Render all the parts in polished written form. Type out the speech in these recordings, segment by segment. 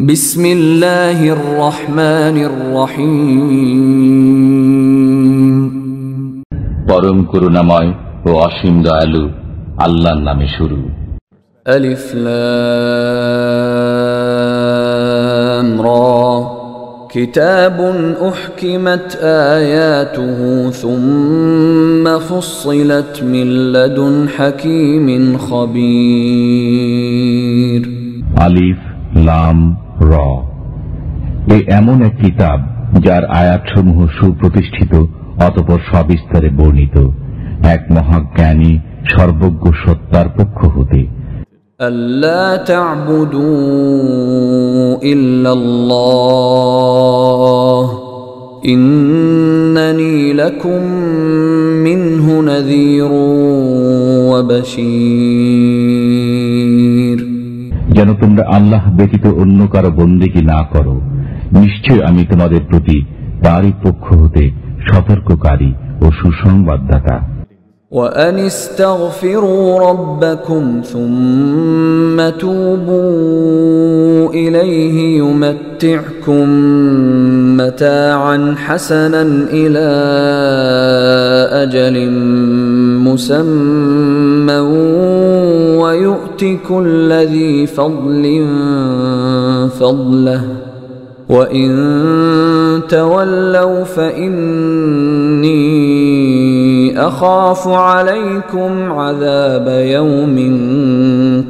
বিসমিল্লাহির রহমানির রহিম। পরম করুণাময় ও অসীম দয়ালু আল্লাহর নামে শুরু। আলিফ লাম রা কিতাবুন উহকিমাত আয়াতুহু সুম্মা ফুসসিলাত মিন লাদুন হাকীমিন খাবীর। আলিফ লাম র, এ এমন এক কিতাব যার আয়াতসমূহ সুপ্রতিষ্ঠিত, অতঃপর সবিস্তারে বর্ণিত, এক মহাজ্ঞানী সর্বজ্ঞ সত্তার পক্ষ হতে। আল্লা তা'বুদু ইল্লাল্লাহ ইন্নানী লাকুম মিনহু নাযীরুন ওয়া বাশীর। যেন তোমরা আল্লাহ ব্যতীত অন্য কারো বন্দেগী না করো, নিশ্চয় আমি তোমাদের প্রতি তারই পক্ষ হতে সতর্ককারী ও সুসংবাদদাতা। وَأَنِ اسْتَغْفِرُوا رَبَّكُمْ ثُمَّ تُوبُوا إِلَيْهِ يُمَتِّعْكُمْ مَتَاعًا حَسَنًا إِلَى أَجَلٍ مُّسَمًّى وَيُؤْتِ كُلَّ ذِي فَضْلٍ فَضْلَهُ وَإِن تَوَلَّوْا فَإِنِّي أخاف عليكم عذاب يوم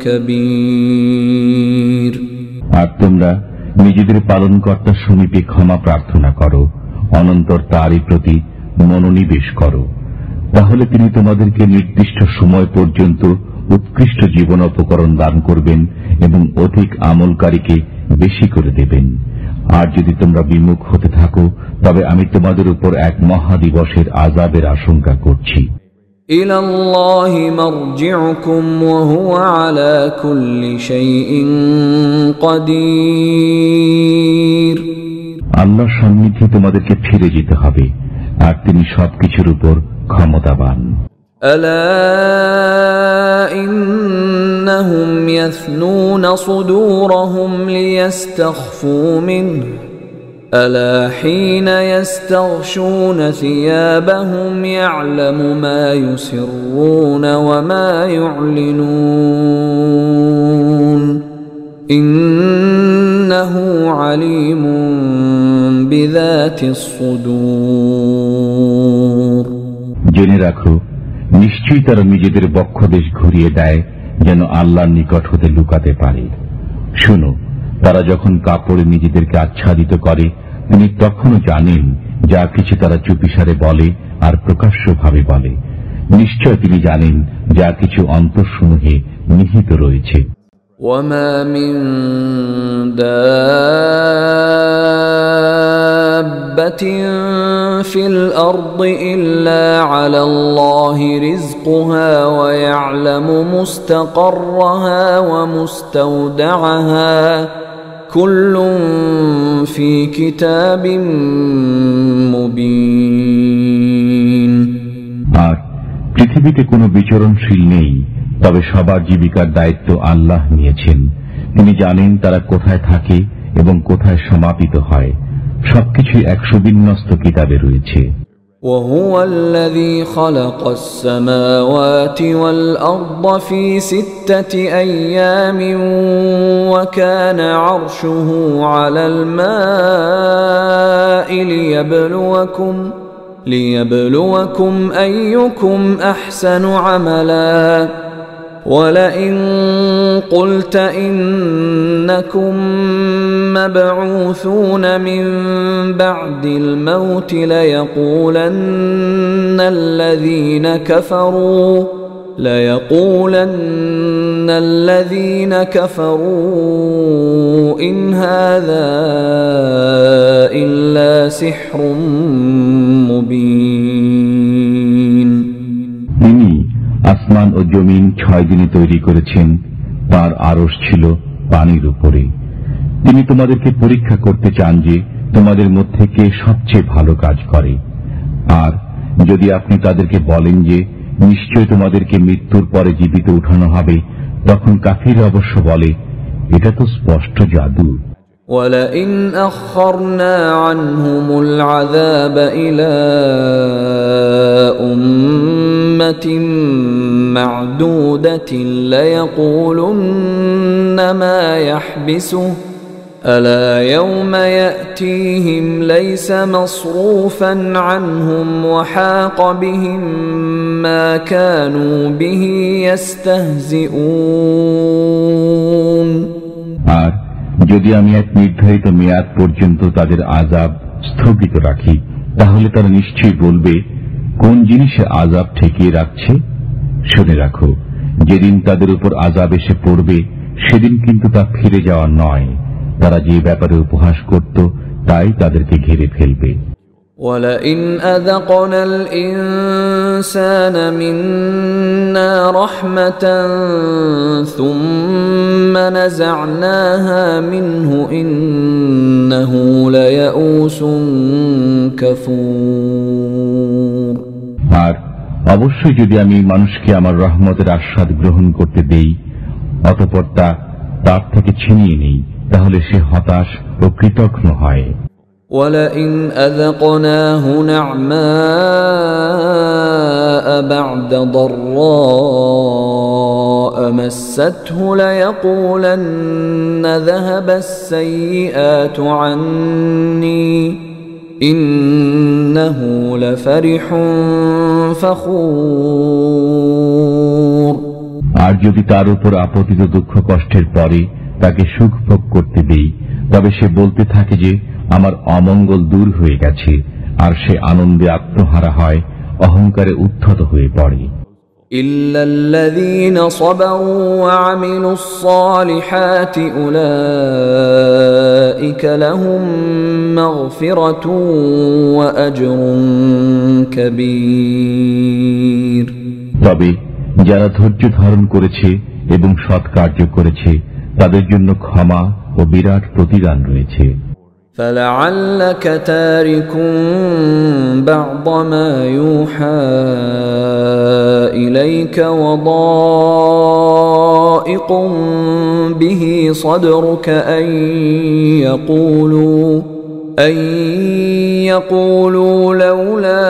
كبير। আর তোমরা নিজেদের পালনকর্তার সমীপে ক্ষমা প্রার্থনা করো, অনন্তর তারই প্রতি মনোনিবেশ করো, তাহলে তিনি তোমাদেরকে নির্দিষ্ট সময় পর্যন্ত উৎকৃষ্ট জীবনোপকরণ দান করবেন এবং অধিক আমলকারীকে বেশি করে দেবেন। আর যদি তোমরা বিমুখ হতে থাকো, তবে আমি তোমাদের উপর এক মহাদিবসের আযাবের আশঙ্কা করছি। ইলাল্লাহি মারজিউকুম ওয়া হুয়া আলা কুল্লি শাইইন কাদির। আল্লাহর সান্নিধ্যে তোমাদেরকে ফিরে যেতে হবে, আর তিনি সবকিছুর উপর ক্ষমতাবান। আলা ইন্নাহুম ইয়াসনুনা সুদুরহুম লিয়াস্তাখফু মিনহু ألا حين يستغشون ثيابهم يعلم ما يسرون وما يعلنون إنه عليم بذات الصدور। জেনে রাখো, নিশ্চয়ই তারা নিজেদের বক্ষদেশ ঘুরিয়ে দেয় যেন আল্লাহর নিকট হতে লুকাতে পারে। শুনো, তারা যখন কাপড়ে নিজেদেরকে আচ্ছাদিত করে, তিনি তখনও জানেন যা কিছু তারা চুপিসারে বলে আর প্রকাশ্যভাবে বলে। নিশ্চয় তিনি জানেন যা কিছু অন্তরসমূহে নিহিত রয়েছে। ওয়ামা মিন দাব্বাতিন ফিল আরদি ইল্লা আলাল্লাহি রিজকুহা ওয়া ইয়ালামু মুস্তাকাররাহা ওয়া মুস্তাওদাআহা কুল্লুন ফি কিতাবিম মুবিন। আর পৃথিবীতে কোনো বিচরণশীল নেই, তবে সবার জীবিকার দায়িত্ব আল্লাহ নিয়েছেন। তিনি জানেন তারা কোথায় থাকে এবং কোথায় সমাপিত হয়। সবকিছুই এক সুবিন্যস্ত কিতাবে রয়েছে। وهو الذي خلق السماوات والأرض في 6 أيام وكان عرشه على الماء ليبلوكم أيكم أحسن عملا ولئن قلت إنكم مبعوثون من بعد الموت ليقولن الذين كفروا إن هذا إلا سحر مبين। আসমান ও জমিন 6 দিনে তৈরি করেছেন, তার আরশ ছিল পানির উপরে। তিনি তোমাদেরকে পরীক্ষা করতে চান যে তোমাদের মধ্যে কে সবচেয়ে ভালো কাজ করে। আর যদি আপনি তাদেরকে বলেন যে নিশ্চয় তোমাদেরকে মৃত্যুর পরে জীবিত উঠানো হবে, তখন কাফির অবশ্য বলে এটা তো স্পষ্ট জাদু। ولئن أخرنا عنهم العذاب إلى أمة معدودة ليقولن ما يحبسه ألا يوم يأتيهم ليس مصروفا عنهم وحاق بهم ما كانوا به يستهزئون আর যদি আমি এক নির্ধারিত মেয়াদ পর্যন্ত তাদের আযাব স্থগিত রাখি তাহলে তারা নিশ্চয়ই বলবে কোন জিনিসে আযাব ঠেকিয়ে রাখছে। শুনে রাখো, যেদিন তাদের উপর আযাব এসে পড়বে সেদিন কিন্তু তা ফিরে যাওয়া নয়। তারা যে ব্যাপারে উপহাস করত তাই তাদেরকে ঘিরে ফেলবে। ولئن أذقنا الإنسان منا رحمة ثم نزعناها منه إنه ليئوس كفور আর অবশ্যই যদি আমি মানুষকে আমার রহমতের আস্বাদ গ্রহণ করতে দেই অতঃপর তা তার থেকে ছিনিয়ে নেই তাহলে সে হতাশ ও কৃতজ্ঞ হয়। ولئن أذقناه نعماء بعد ضراء مسته ليقولن ذهب السيئات عني إنه لفرح فخور আর যদি তার উপর আপতিত দুঃখ কষ্টের পরে তাকে সুখ ভোগ করতে দেই তবে সে বলতে থাকে যে আমার অমঙ্গল দূর হয়ে গেছে, আর সে আনন্দে আত্মহারা হয়, অহংকারে উদ্ধত হয়ে পড়ে। إلا الذين صبروا وعملوا الصالحات أولئك لهم مغفرة وأجر كبير তবে যারা ধৈর্য ধারণ করেছে এবং সৎ কার্য করেছে তাদের জন্য ক্ষমা ও বিরাট প্রতিদান রয়েছে। فلعلك تارك بعض ما يوحى إليك وضائق به صدرك أن يقولوا لولا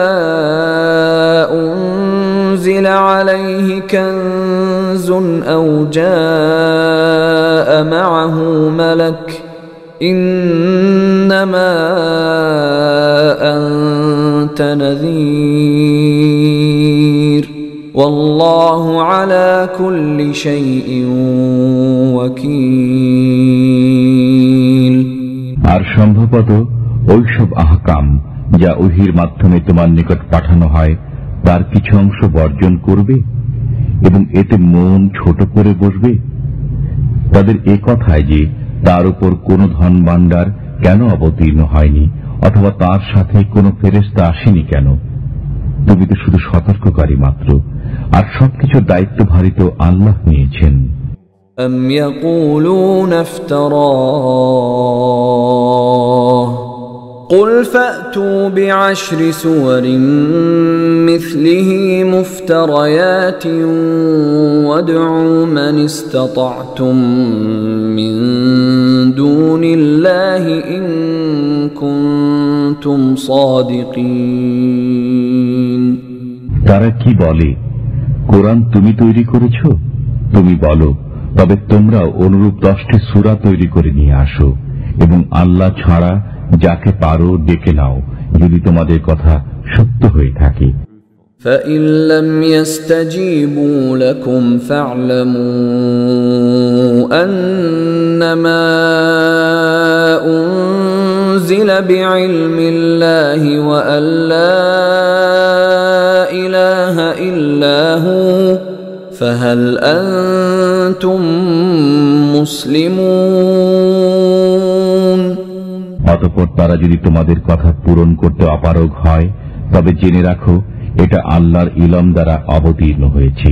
أنزل عليه كنز أو جاء معه ملك إنما أنت نذير والله على كل شيء وكيل আর সম্ভবত ওইসব আহকাম যা ওহীর মাধ্যমে তোমার নিকট পাঠানো হয় তার কিছু অংশ বর্জন করবে এবং এতে মন ছোট করে বসবে। তাদের এ কথায় যে তার উপর কোন ধন ভাণ্ডার কেন অবতীর্ণ হয়নি অথবা তার সাথে কোনো ফেরেশতা আসেনি কেন, তুমি তো শুধু সতর্ককারী মাত্র, আর সবকিছুর দায়িত্বভারিত আল্লাহ নিয়েছেন। أم يقولون افتراه قل فأتوا بعشر سور مثله مفتريات وادعوا من استطعتم من دون الله إن كنتم صادقين তারা কি বলে, কোরআন তুমি তৈরি করেছ? তুমি বলো, তবে তোমরা অনুরূপ 10টি সূরা তৈরি করে নিয়ে আসো এবং আল্লাহ ছাড়া যাকে পারো ডেকে নাও যদি তোমাদের কথা সত্য হয়ে থাকে। فإن لم يستجيبوا لكم فاعلموا أنما أنزل بعلم الله وأن لا إله إلا هو فهل أنتم مسلمون অতঃপর তারা যদি তোমাদের কথা পূরণ করতে অপারগ হয় তবে জেনে রাখো এটা আল্লাহর ইলম দ্বারা অবতীর্ণ হয়েছে।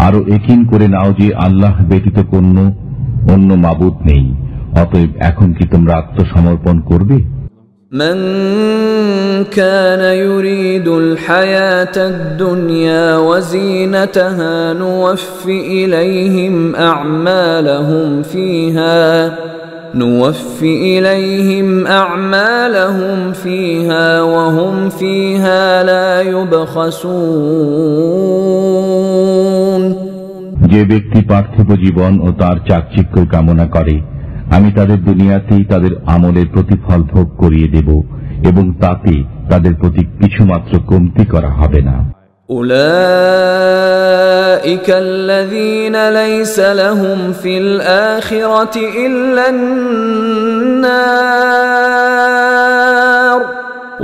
আরো একিন করে নাও যে আল্লাহ ব্যতীত কোনো অন্য মাবুদ নেই। অতএব এখন কি তোমরা আত্মসমর্পণ করবে? من كان يريد الحياة الدنيا وزينتها نوف إليهم أعمالهم فيها نوفي إليهم أعمالهم فيها وهم فيها لا يبخسون যে ব্যক্তি পার্থিব জীবন ও তার চাকচিক্য কামনা করে, আমি তাদের দুনিয়াতেই তাদের আমলের প্রতিফল ভোগ করিয়ে দেব এবং তাতে তাদের প্রতি কিছুমাত্র কমতি করা হবে না। أولئك الذين ليس لهم في الآخرة إلا النار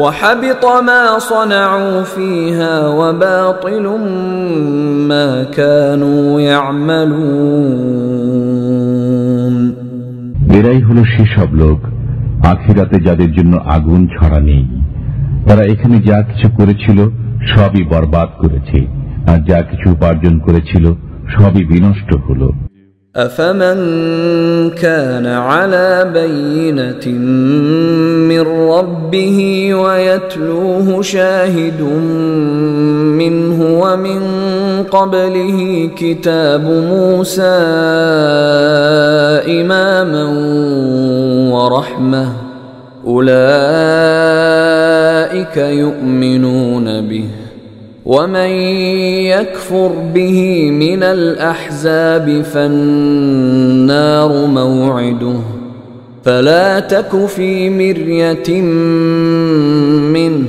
وحبط ما صنعوا فيها وباطل ما كانوا يعملون এরাই হলো সেসব লোক আখিরাতে যাদের জন্য আগুন ছড়া নেই। তারা এখানে যা কিছু করেছিল সবই বরবাদ করেছে, আর যা কিছু উপার্জন করেছিল সবই বিনষ্ট হল। أفمن كان على بينة من ربه ويتلوه شاهد منه ومن قبله كتاب موسى إماما ورحمة أولئك يؤمنون به ومن يكفر به من الأحزاب فالنار موعده فلا تك في مرية منه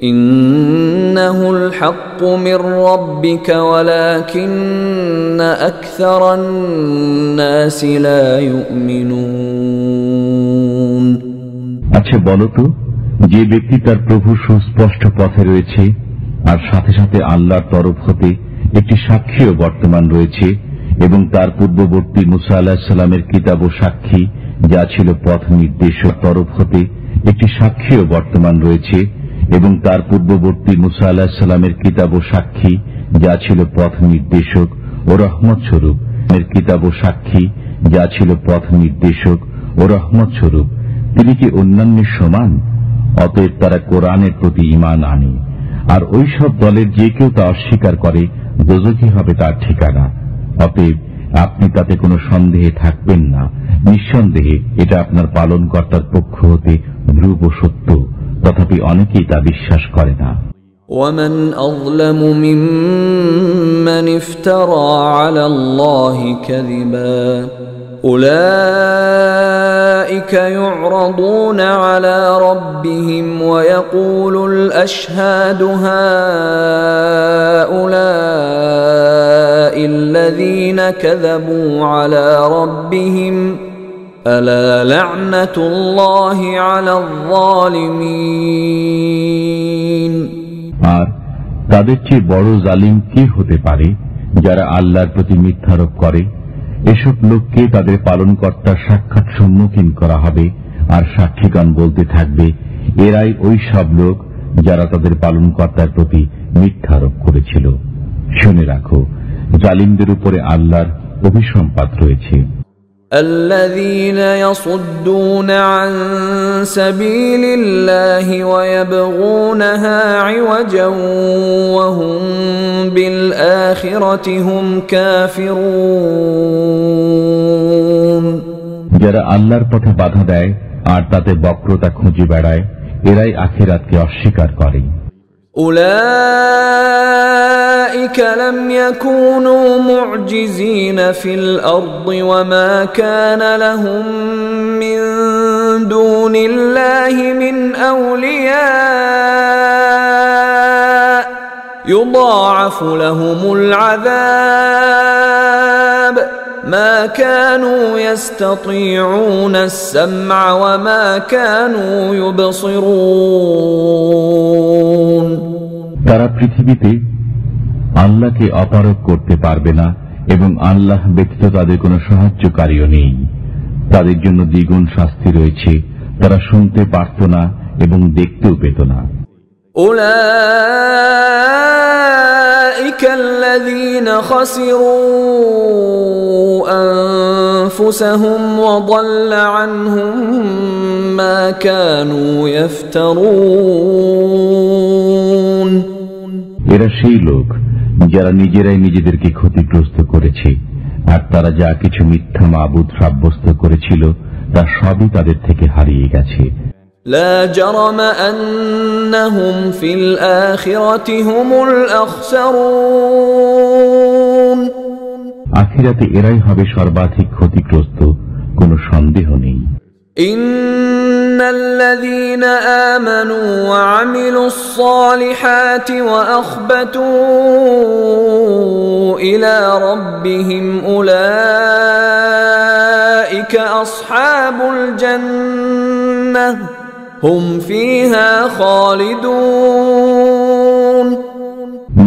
إنه الحق من ربك ولكن أكثر الناس لا يؤمنون আচ্ছা বলো তো, যে ব্যক্তি তার প্রভু সুস্পষ্ট পথে রয়েছে আর সাথে সাথে আল্লাহর তরফ হতে একটি সাক্ষীও বর্তমান রয়েছে এবং তার পূর্ববর্তী মুসা আলাইহিস সালামের কিতাব ও সাক্ষী যা ছিল পথ নির্দেশক তরফ হতে একটি সাক্ষীও বর্তমান রয়েছে এবং তার পূর্ববর্তী মুসা আলাইহিস সালামের কিতাব ও সাক্ষী যা ছিল পথ নির্দেশক ও রহমত স্বরূপ এর কিতাব ও সাক্ষী যা ছিল পথ নির্দেশক ও রহমত স্বরূপ, তিনি কি অন্যান্যের সমান? অতএব তারা কোরআনের প্রতি ঈমান আনে, আর ওই সব দলের যে কেউ তা অস্বীকার করে দোজখী হবে তার ঠিকানা। অতএব আপনি তাতে কোনো সন্দেহে থাকবেন না, নিঃসন্দেহে এটা আপনার পালনকর্তার পক্ষ হতে ধ্রুব সত্য, তথাপি অনেকেই তা বিশ্বাস করে না। ومن أظلم ممن افترى على الله كذبا أولئك يعرضون على ربهم ويقول الأشهاد هؤلاء الذين كذبوا على ربهم ألا لعنة الله على الظالمين আর তাদের চেয়ে বড় জালিম কে হতে পারে যারা আল্লাহর প্রতি মিথ্যারোপ করে? এসব লোককে তাদের পালনকর্তার সাক্ষাৎ সম্মুখীন করা হবে, আর সাক্ষীগণ বলতে থাকবে, এরাই ওই সব লোক যারা তাদের পালনকর্তার প্রতি মিথ্যারোপ করেছিল। শুনে রাখো, জালিমদের উপরে আল্লাহর অভিসম্পাত রয়েছে। الذين يصدون عن سبيل الله ويبغونها عوجا وهم بالآخرة هم كافرون যারা আল্লাহর পথে বাধা দেয় আর তাতে বক্রতা খুঁজে বেড়ায়, এরাই আখিরাতকে অস্বীকার করে। أولئك لم يكونوا معجزين في الأرض وما كان لهم من دون الله من أولياء يضاعف لهم العذاب ما كانوا يستطيعون السمع وما كانوا يبصرون তারা পৃথিবীতে আল্লাহকে অপারগ করতে পারবে না এবং আল্লাহ ব্যতীত তাদের কোনো সাহায্যকারীও নেই। তাদের জন্য দ্বিগুণ শাস্তি রয়েছে, তারা শুনতে পারত না এবং দেখতেও পেত না। أولئك الذين خسروا أنفسهم وضل عنهم ما كانوا يفترون এরা সেই লোক যারা নিজেরাই নিজেদেরকে ক্ষতিগ্রস্ত করেছে, আর তারা যা কিছু মিথ্যা মাবুদ সাব্যস্ত করেছিল তা সবই তাদের থেকে হারিয়ে গেছে। لا جرم أنهم في الآخرة هم الأخسرون আখিরাতে এরাই হবে সর্বাধিক ক্ষতিগ্রস্ত, কোনো সন্দেহ নেই। إن الذين آمنوا وعملوا الصالحات وأخبتوا إلى ربهم أولئك أصحاب الجنة هم فيها خالدون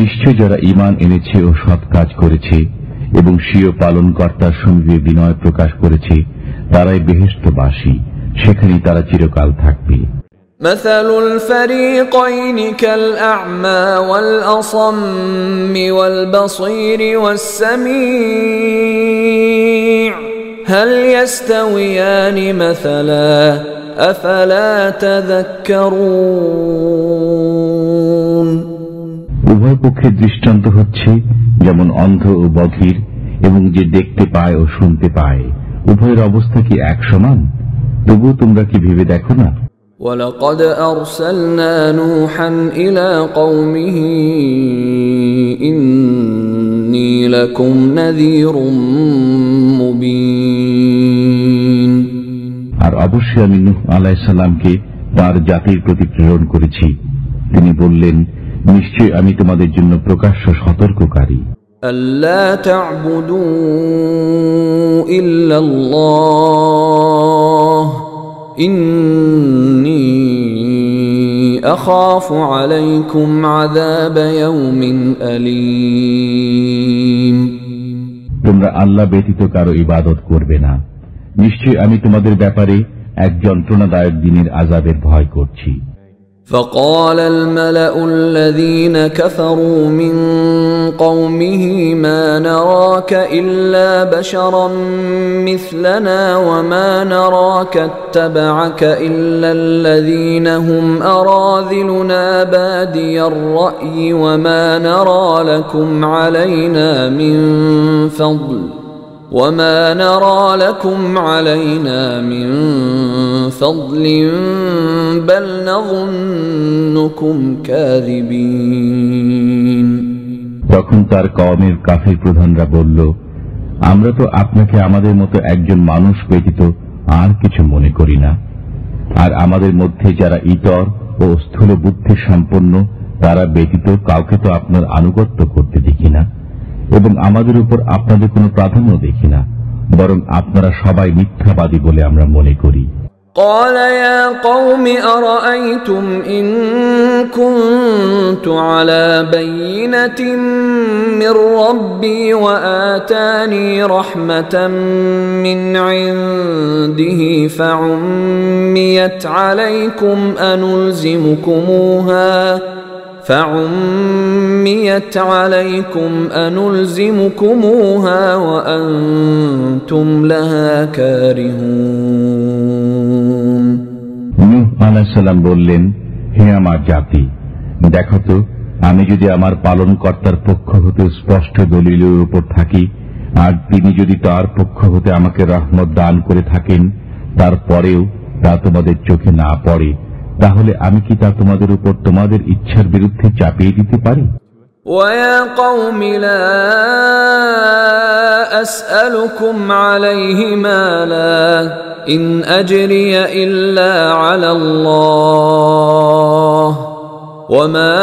নিশ্চয় যারা ঈমান এনেছে ও সৎ কাজ করেছে এবং স্বীয় পালনকর্তার সঙ্গে বিনয় প্রকাশ করেছে, তারাই বেহেশতবাসী, সেখানেই তারা চিরকাল থাকবে। مثل الفريقين كالأعمى والأصم والبصير والسميع هل يستويان مثلا أفلا تذكرون উভয় পক্ষের দৃষ্টান্ত হচ্ছে যেমন অন্ধ ও বধির এবং যে দেখতে পায় ও শুনতে পায়, উভয়ের অবস্থা কি এক সমান? তবুও তোমরা কি ভেবে দেখো না? ولقد أرسلنا نوحا إلى قومه إني لكم نذير مبين আর অবশ্যই আমি নূহ আলাইহিস সালামকে তার জাতির প্রতি প্রেরণ করেছি। তিনি বললেন, নিশ্চয় আমি তোমাদের জন্য প্রকাশ্য সতর্ককারী। ألا تعبدوا إلا الله إني أخاف عليكم عذاب يوم أليم তোমরা আল্লাহ ব্যতীত কারো ইবাদত করবে না, নিশ্চয় আমি তোমাদের ব্যাপারে এক যন্ত্রণাদায়ক দিনের আযাবের ভয় করছি। فقال الملأ الذين كفروا من قومه ما نراك إلا بشرا مثلنا وما نراك اتبعك إلا الذين هم أراذلنا بادي الرأي وما نرى لكم علينا من فضل بل نظنكم كاذبين তখন তার কওমের কাফির প্রধানরা বলল, আমরা তো আপনাকে আমাদের মতো একজন মানুষ ব্যতীত আর কিছু মনে করি না, আর আমাদের মধ্যে যারা ইতর ও স্থূল বুদ্ধি সম্পন্ন তারা ব্যতীত কাউকে তো আপনার আনুগত্য করতে দেখি না, এবং আমাদের উপর আপনাদের কোনো প্রাধান্য দেখি না, বরং আপনারা সবাই মিথ্যাবাদী বলে আমরা মনে করি। قال يا قوم أرأيتم إن كنت على بينة من ربي وآتاني رحمة من عنده فعميت عليكم أنلزمكموها وأنتم لها كارهون নূহ আলাইহিস সালাম বললেন, হে আমার জাতি, দেখো তো, আমি যদি আমার পালনকর্তার পক্ষ হতে স্পষ্ট দলিলের উপর থাকি আর তিনি যদি তার পক্ষ হতে আমাকে রহমত দান করে থাকেন, তারপরেও তা তোমাদের চোখে না পড়ে, তাহলে আমি কি তা তোমাদের উপর তোমাদের ইচ্ছার বিরুদ্ধে চাপিয়ে দিতে পারি? وَيَا قَوْمِ لَا أَسْأَلُكُمْ عَلَيْهِ مَالًا إِنْ أَجْرِيَ إِلَّا عَلَى اللَّهِ وَمَا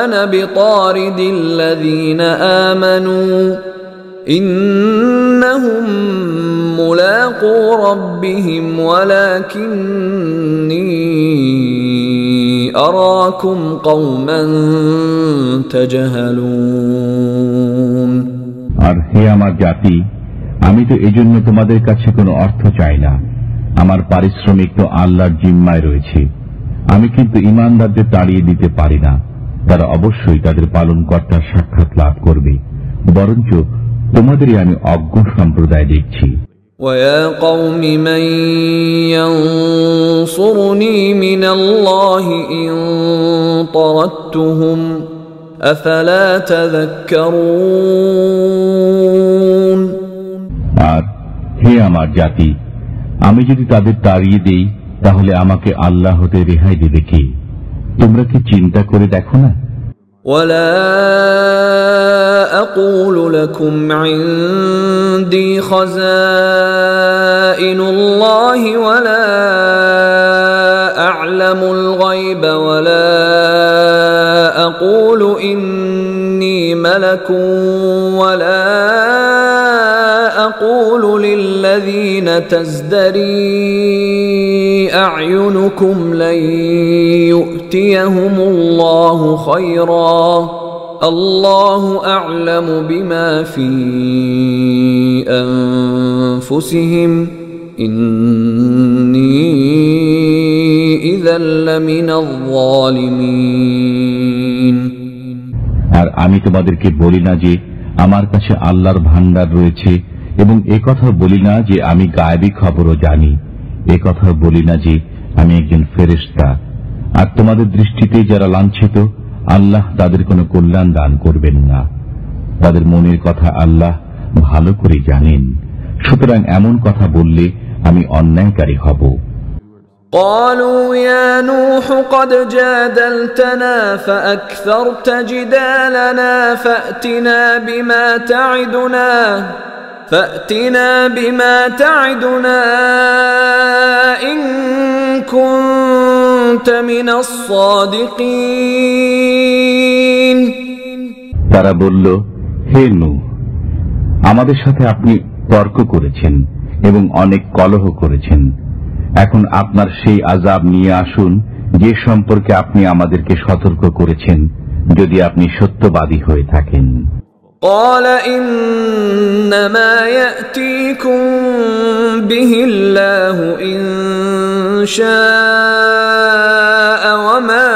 أَنَا بِطَارِدِ الَّذِينَ آمَنُوا إِنَّهُمْ مُلَاقُو رَبِّهِمْ وَلَكِنِّي أَرَاكُمْ قَوْمًا تَجْهَلُونَ আর হে আমার জাতি, আমি তো এজন্য তোমাদের কাছে কোনো অর্থ চাই না, আমার পারিশ্রমিক তো আল্লাহর জিম্মায় রয়েছে। আমি কিন্তু ঈমানদারদের তাড়িয়ে দিতে পারি না, তারা অবশ্যই তাদের পালনকর্তার সাক্ষাৎ লাভ করবে, বরঞ্চ তোমাদেরই আমি অজ্ঞ সম্প্রদায় দেখছি। وَيَا قَوْمِ مَنْ يَنْصُرُنِي مِنَ اللَّهِ إِنْ طَرَدتُّهُمْ أَفَلَا تَذَكَّرُونَ আর হে আমার জাতি, আমি যদি তাদের তাড়িয়ে দেই তাহলে আমাকে আল্লাহ হতে রেহাই দেবে কে? তোমরা কি চিন্তা করে দেখো না? ولا أقول لكم عندي خزائن الله ولا أعلم الغيب ولا أقول إني ملك ولا أقول للذين تزدري أعينكم لن يؤتيهم الله خيرا الله أعلم بما في أنفسهم إني إذا لمن الظالمين। আর আমি তোমাদেরকে বলি না যে আমার কাছে আল্লাহর ভান্ডার রয়েছে, এবং একথা বলি না যে আমি গায়েবী খবরও জানি, একথা বলি না যে আমি একজন ফেরেশতা। আর তোমাদের দৃষ্টিতে যারা লাঞ্ছিত, আল্লাহ তাদের কোনো কল্যাণ দান করবেন না। তাদের মনের কথা আল্লাহ ভালো করে জানেন, সুতরাং এমন কথা বললে আমি অন্যায়কারী হব। قالوا يا نوح قد جادلتنا فأكثرت جدالنا فأتنا بما تعدنا إن كنت من الصادقين। তারা বলল, হে নূহ, আমাদের সাথে আপনি তর্ক করেছেন এবং অনেক কলহ করেছেন, এখন আপনার সেই আযাব নিয়ে আসুন যে সম্পর্কে আপনি আমাদেরকে সতর্ক করেছেন, যদি আপনি সত্যবাদী হয়ে থাকেন। قال إنما يأتيكم به الله إن شاء وما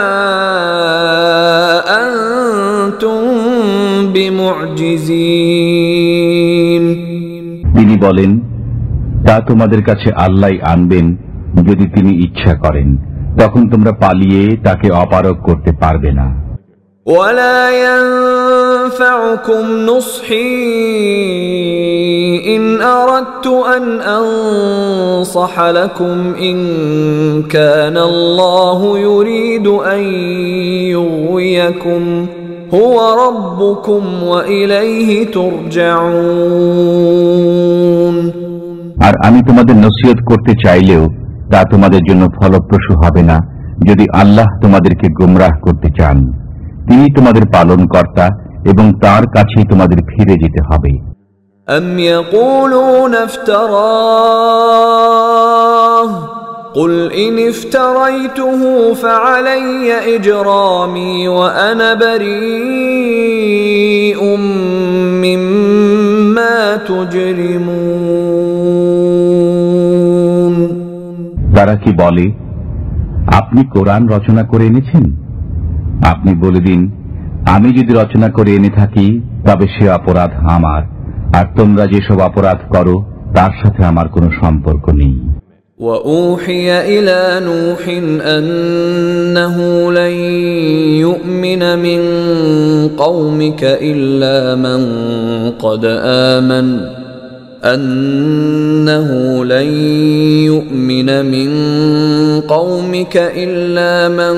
أنتم بمعجزين। তিনি বলেন, তা তোমাদের কাছে আল্লাহ আনবেন যদি তিনি ইচ্ছা করেন, তখন তোমরা পালিয়ে তাকে অপারগ করতে পারবে না। ولا ينفعكم نصحي إن أردت أن أنصح لكم إن كان الله يريد أن يغويكم هو ربكم وإليه ترجعون। আর আমি তোমাদের নসিহত করতে চাইলেও তা তোমাদের জন্য ফলপ্রসূ হবে না, যদি আল্লাহ তোমাদেরকে গোমরাহ করতে চান। তিনি তোমাদের পালনকর্তা এবং তার কাছেই তোমাদের ফিরে যেতে হবে। أم يقولون افتراه قل إن افتريته فعلي إجرامي وأنا بريء مما تجرمون। তারা কি বলে, আপনি কোরআন রচনা করে এনেছেন? আপনি বলে দিন, আমি যদি রচনা করে এনে থাকি তবে সে অপরাধ আমার, আর তোমরা যেসব অপরাধ করো তার সাথে আমার কোনো সম্পর্ক নেই। وأوحي إلى نوح أنه لن يؤمن من قومك إلا من قد آمن أنه لن يؤمن من قومك إلا من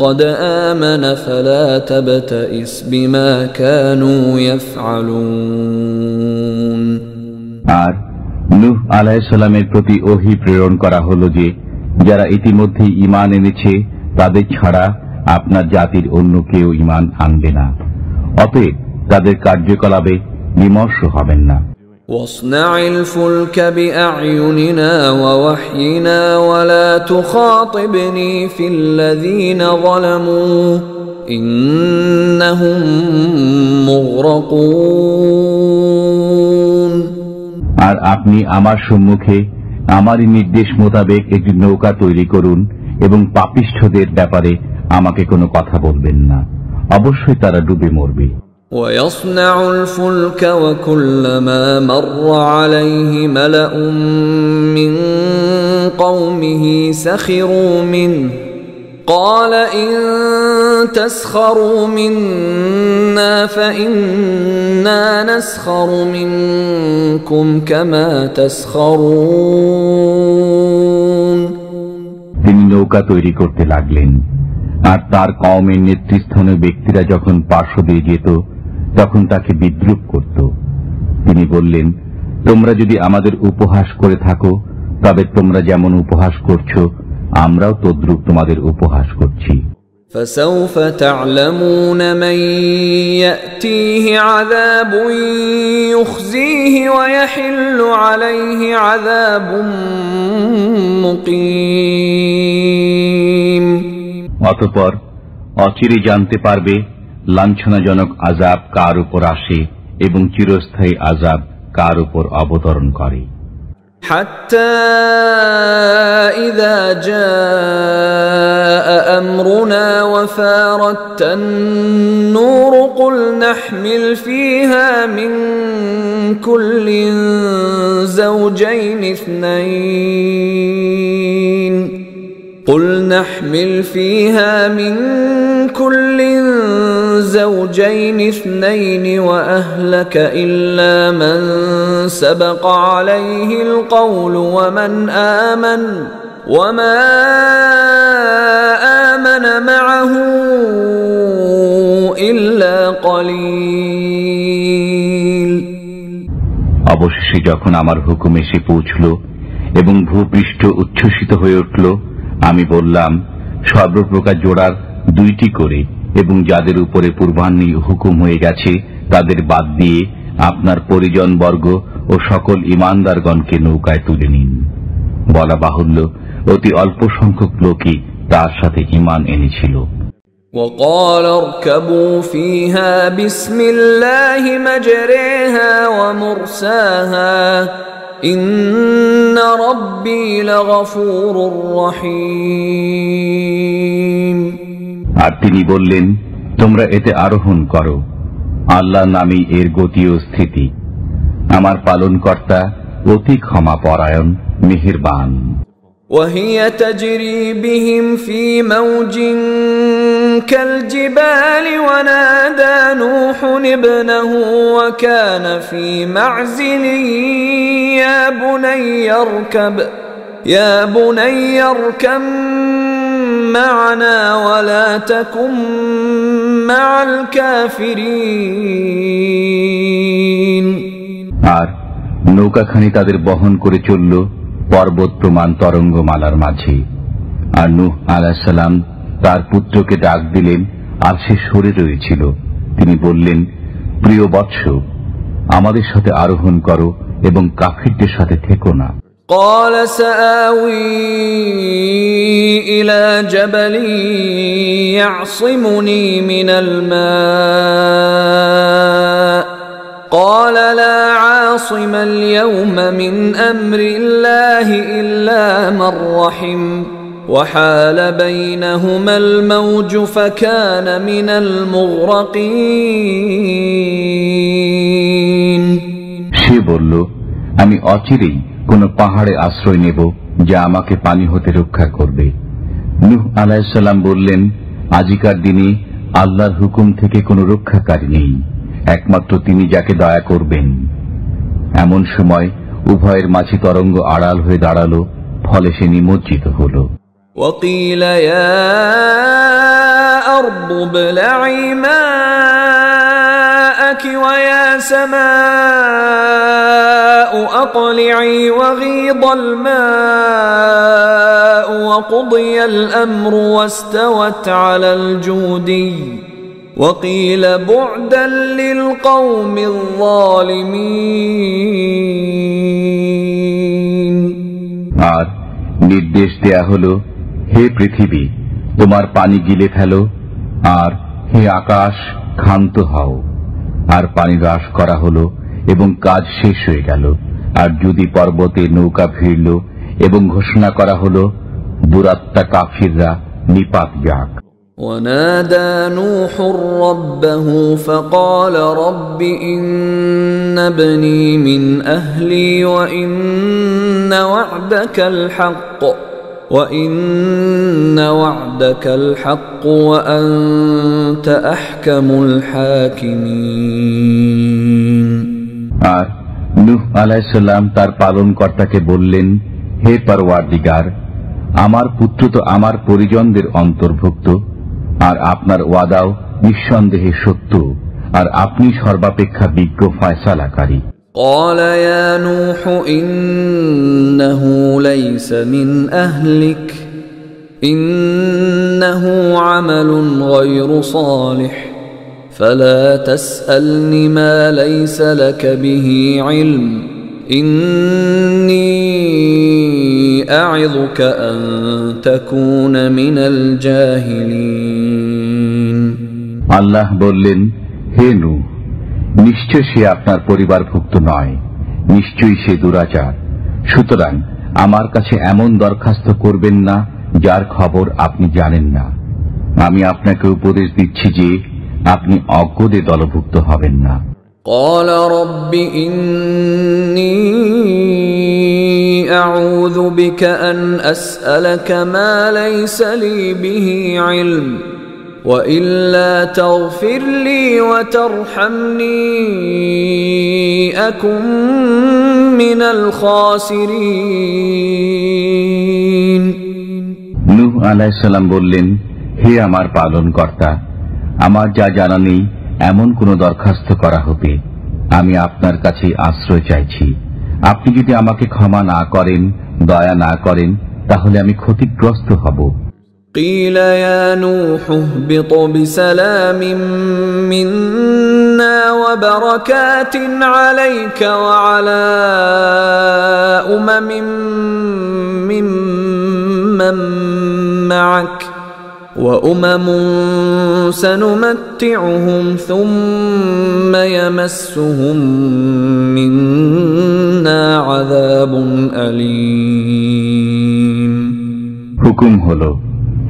قد آمن فلا تبتئس بما كانوا يفعلون। আর নূহ আলাইহিস সালামের প্রতি ওহী প্রেরণ করা হলো যে যারা ইতিমধ্যে ঈমান এনেছে তাদের ছাড়া আপনার জাতির অন্য কেউ ঈমান আনবে না, অতএব তাদের কার্যকলাপে বিমর্ষ হবেন না। واصنع الفلك بأعيننا ووحينا ولا تخاطبني في الذين ظلموا إنهم مغرقون। আর আপনি আমার সম্মুখে আমারই নির্দেশ মোতাবেক একটি নৌকা তৈরি করুন এবং পাপিষ্ঠদের ব্যাপারে আমাকে কোনো কথা বলবেন না, অবশ্যই তারা ডুবে মরবে। ويصنع الفلك وكلما مر عليه ملأ من قومه سخروا منه قال إن تسخروا منا فإنا نسخر منكم كما تسخرون তিনি নৌকা তৈরি করতে লাগলেন, আর তার কওমের নেতৃস্থানীয় ব্যক্তিরা যখন পার্শ্ব দিয়ে যেত তখন তাকে বিদ্রুপ করত। তিনি বললেন, তোমরা যদি আমাদের উপহাস করে থাকো তবে তোমরা যেমন উপহাস করছো আমরাও তদ্রূপ তোমাদের উপহাস করছি। فسوف تعلمون من يأتيه عذاب يخزيه ويحل عليه عذاب مقيم। অতঃপর অচিরে জানতে পারবে লাঞ্ছনাজনক আযাব কার উপর আসে এবং চিরস্থায়ী আযাব কার উপর অবতরণ করে। حتى إذا جاء أمرنا وفارت النور قل نحمل فيها من كل زوجين اثنين قل نحمل فيها من كل زوجين اثنين وأهلك إلا من سبق عليه القول ومن آمن وما آمن معه إلا قليل। অবশেষে যখন আমার হুকুম এসে পৌঁছল এবং ভূপৃষ্ঠ উচ্ছ্বসিত হয়ে উঠল, আমি বললাম, সর্বপ্রকার জোড়ার 2টি করে এবং যাদের উপরে পূর্বাহ্নে হুকুম হয়ে গেছে তাদের বাদ দিয়ে আপনার পরিজনবর্গ ও সকল ঈমানদারগণকে নৌকায় তুলে নিন। বলা বাহুল্য, অতি অল্প সংখ্যক লোকই তার সাথে ঈমান এনেছিল। وقال اركبوا فيها بسم الله مجريها ومرساها إن ربي لغفور رحيم। আর তিনি বললেন, তোমরা এতে আরোহণ করো, আল্লাহ নামেই এর গতি ও স্থিতি, আমার পালনকর্তা অতি ক্ষমা পরায়ণ মেহেরবান। وهي تجري بهم في موج كالجبال ونادى نوح ابنه وكان في معزل يا بني اركب معنا ولا تكن مع الكافرين। আর নৌকাখানি তাদের বহন করে চলল পর্বত প্রমাণ তরঙ্গমালার মাঝে। আর নূহ আলাইহিস সালাম তার পুত্রকে ডাক দিলেন, আর সে সরে রয়েছিল। তিনি বললেন, প্রিয় বৎস, আমাদের সাথে আরোহণ করো এবং কাফিরদের সাথে থেকো না। قال سآوي إلى جبل يعصمني من الماء قال لا عاصم اليوم من أمر الله إلا من رحم وحال بينهما الموج فكان من المغرقين। সে বলল, আমি অচিরেই কোন পাহাড়ে আশ্রয় নেব যা আমাকে পানি হতে রক্ষা করবে। নূহ আলাইহিস সালাম বললেন, আজিকার দিনে আল্লাহর হুকুম থেকে কোনো রক্ষাকারী নেই, একমাত্র তিনি যাকে দয়া করবেন। এমন সময় উভয়ের মাঝে তরঙ্গ আড়াল হয়ে দাঁড়ালো, ফলে সে নিমজ্জিত হল। وقيل يا أرض ابلعي ماءك ويا سماء أقلعي وغيض الماء وقضي الأمر واستوت على الجودي وقيل بعدا للقوم الظالمين। আর নির্দেশ দেয়া হলো, হে পৃথিবী, তোমার পানি গিলে ফেলো, আর হে আকাশ, ক্ষান্ত হও। আর পানি হ্রাস করা হলো এবং কাজ শেষ হয়ে গেল। আর যদি পর্বতে নৌকা ভিড়ল এবং ঘোষণা করা হলো, দুরাত্মা কাফিররা নিপাত যাক। ونادى نوح ربه فقال رب إن ابني من أهلي وإن وعدك الحق وإن وعدك الحق وأنت أحكم الحاكمين আর নূহ আলাইহিস সালাম তার পালনকর্তাকে বললেন, হে পরওয়ারদিগার, আমার পুত্র তো আমার পরিজনদের অন্তর্ভুক্ত, আর আপনার ওয়াদাও নিঃসন্দেহে সত্য, আর আপনি সর্বাপেক্ষা বিজ্ঞ ফয়সালাকারী। قال يا نوح إنه ليس من أهلك إنه عمل غير صالح فلا تسألني ما ليس لك به علم إني أعظك أن تكون من الجاهلين আল্লাহ বললেন, হে নূহ, নিশ্চয় সে আপনার পরিবারভুক্ত নয়, নিশ্চয়ই সে দুরাচার। সুতরাং আমার কাছে এমন দরখাস্ত করবেন না যার খবর আপনি জানেন না। আমি আপনাকে উপদেশ দিচ্ছি যে আপনি অজ্ঞদের দলভুক্ত হবেন না। قال رب إني أعوذ بك أن أسألك ما ليس لي به علم وإلا تغفر لي وترحمني أكن من الخاسرين নূহ আলাইহিস সালাম বললেন, হে আমার পালনকর্তা, আমার যা জানা নেই এমন কোন দরখাস্ত করা হবে, আমি আপনার কাছে আশ্রয় চাইছি। আপনি যদি আমাকে ক্ষমা না করেন, দয়া না করেন, তাহলে আমি ক্ষতিগ্রস্ত হব। قيل يا نوح اهبط بسلام منا وبركات عليك وعلى ممن معك وأمم سنمتعهم ثم يمسهم منا عذاب أليم হুকুম হলো,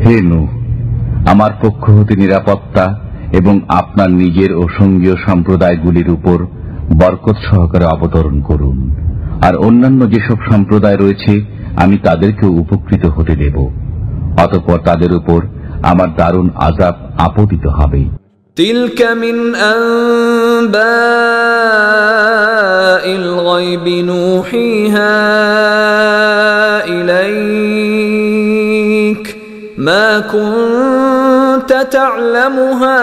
হে নূহ, আমার পক্ষ হতে নিরাপত্তা এবং আপনার নিজের ও সঙ্গীয় সম্প্রদায়গুলির উপর বরকত সহকারে অবতরণ করুন, আর অন্যান্য যেসব সম্প্রদায় রয়েছে আমি তাদেরকেও উপকৃত হতে দেব। অতঃপর তাদের উপর আমার দারুণ আযাব আপতিত হবে। تلك من أنباء الغيب نوحيها إليك ما كنت تعلمها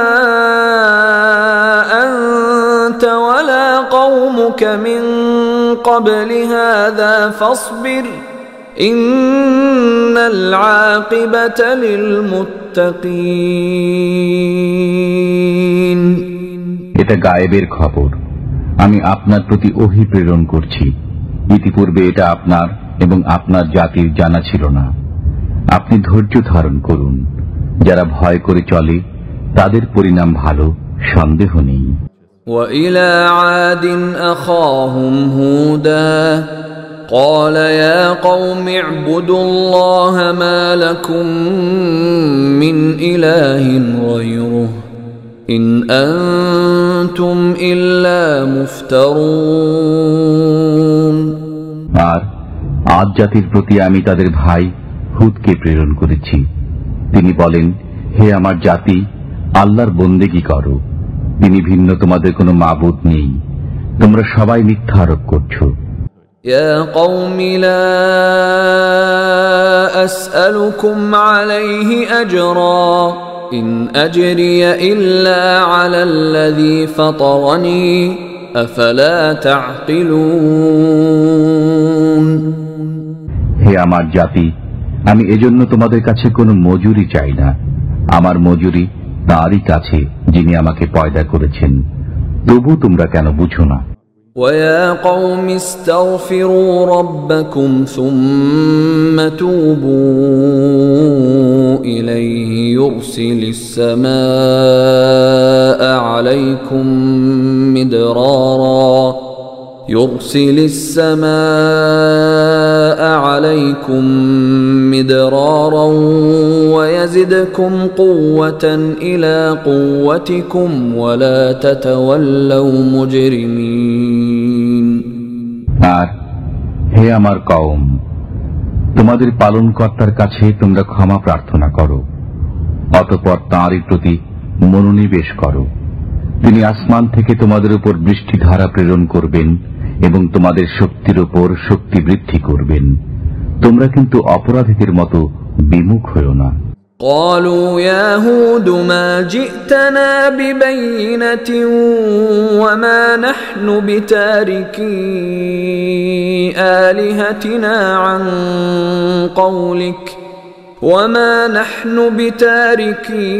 أنت ولا قومك من قبل هذا فاصبر إن العاقبة للمتقين এটা গায়েবের খবর, আমি আপনার প্রতি ওহী প্রেরণ করছি। ইতিপূর্বে এটা আপনার এবং আপনার জাতির জানা ছিল না। আপনি ধৈর্য ধারণ করুন, যারা ভয় করে চলে তাদের পরিণাম ভালো, সন্দেহ নেই। وإلى عاد أخاهم هودا قال يا قوم اعبدوا الله ما لكم من إله غيره إن أنتم إلا مفترون আর আদ জাতির প্রতি আমি তাদের ভাই হুদকে প্রেরণ করেছি। তিনি বলেন, হে আমার জাতি, আল্লাহর বন্দেগী করো, তিনি ভিন্ন তোমাদের কোনো মাবুদ নেই, তোমরা সবাই মিথ্যা আরোপ করছো। يا قوم لا أسألكم عليه أجرا إن أجري إلا على الذي فطرني أفلا تعقلون হে আমার জাতি, আমি এজন্য তোমাদের কাছে কোনো মজুরি চাই না, আমার মজুরি তারই কাছে যিনি আমাকে পয়দা করেছেন, তবু তোমরা কেন বুঝো না? ويا قوم استغفروا ربكم ثم توبوا إليه يرسل السماء عليكم مدرارا ويزدكم قوة إلى قوتكم ولا تتولوا مجرمين আর হে আমার কওম, তোমাদের পালনকর্তার কাছে তোমরা ক্ষমা প্রার্থনা করো, অতঃপর তাঁরই প্রতি মনোনিবেশ করো। তিনি আসমান থেকে তোমাদের উপর বৃষ্টিধারা প্রেরণ করবেন এবং তোমাদের শক্তির উপর শক্তি বৃদ্ধি করবেন। তোমরা কিন্তু অপরাধীদের মতো বিমুখ হও না। قالوا يا هود ما جئتنا ببينة وما نحن بتاركي آلهتنا عن قولك وما نحن بتاركي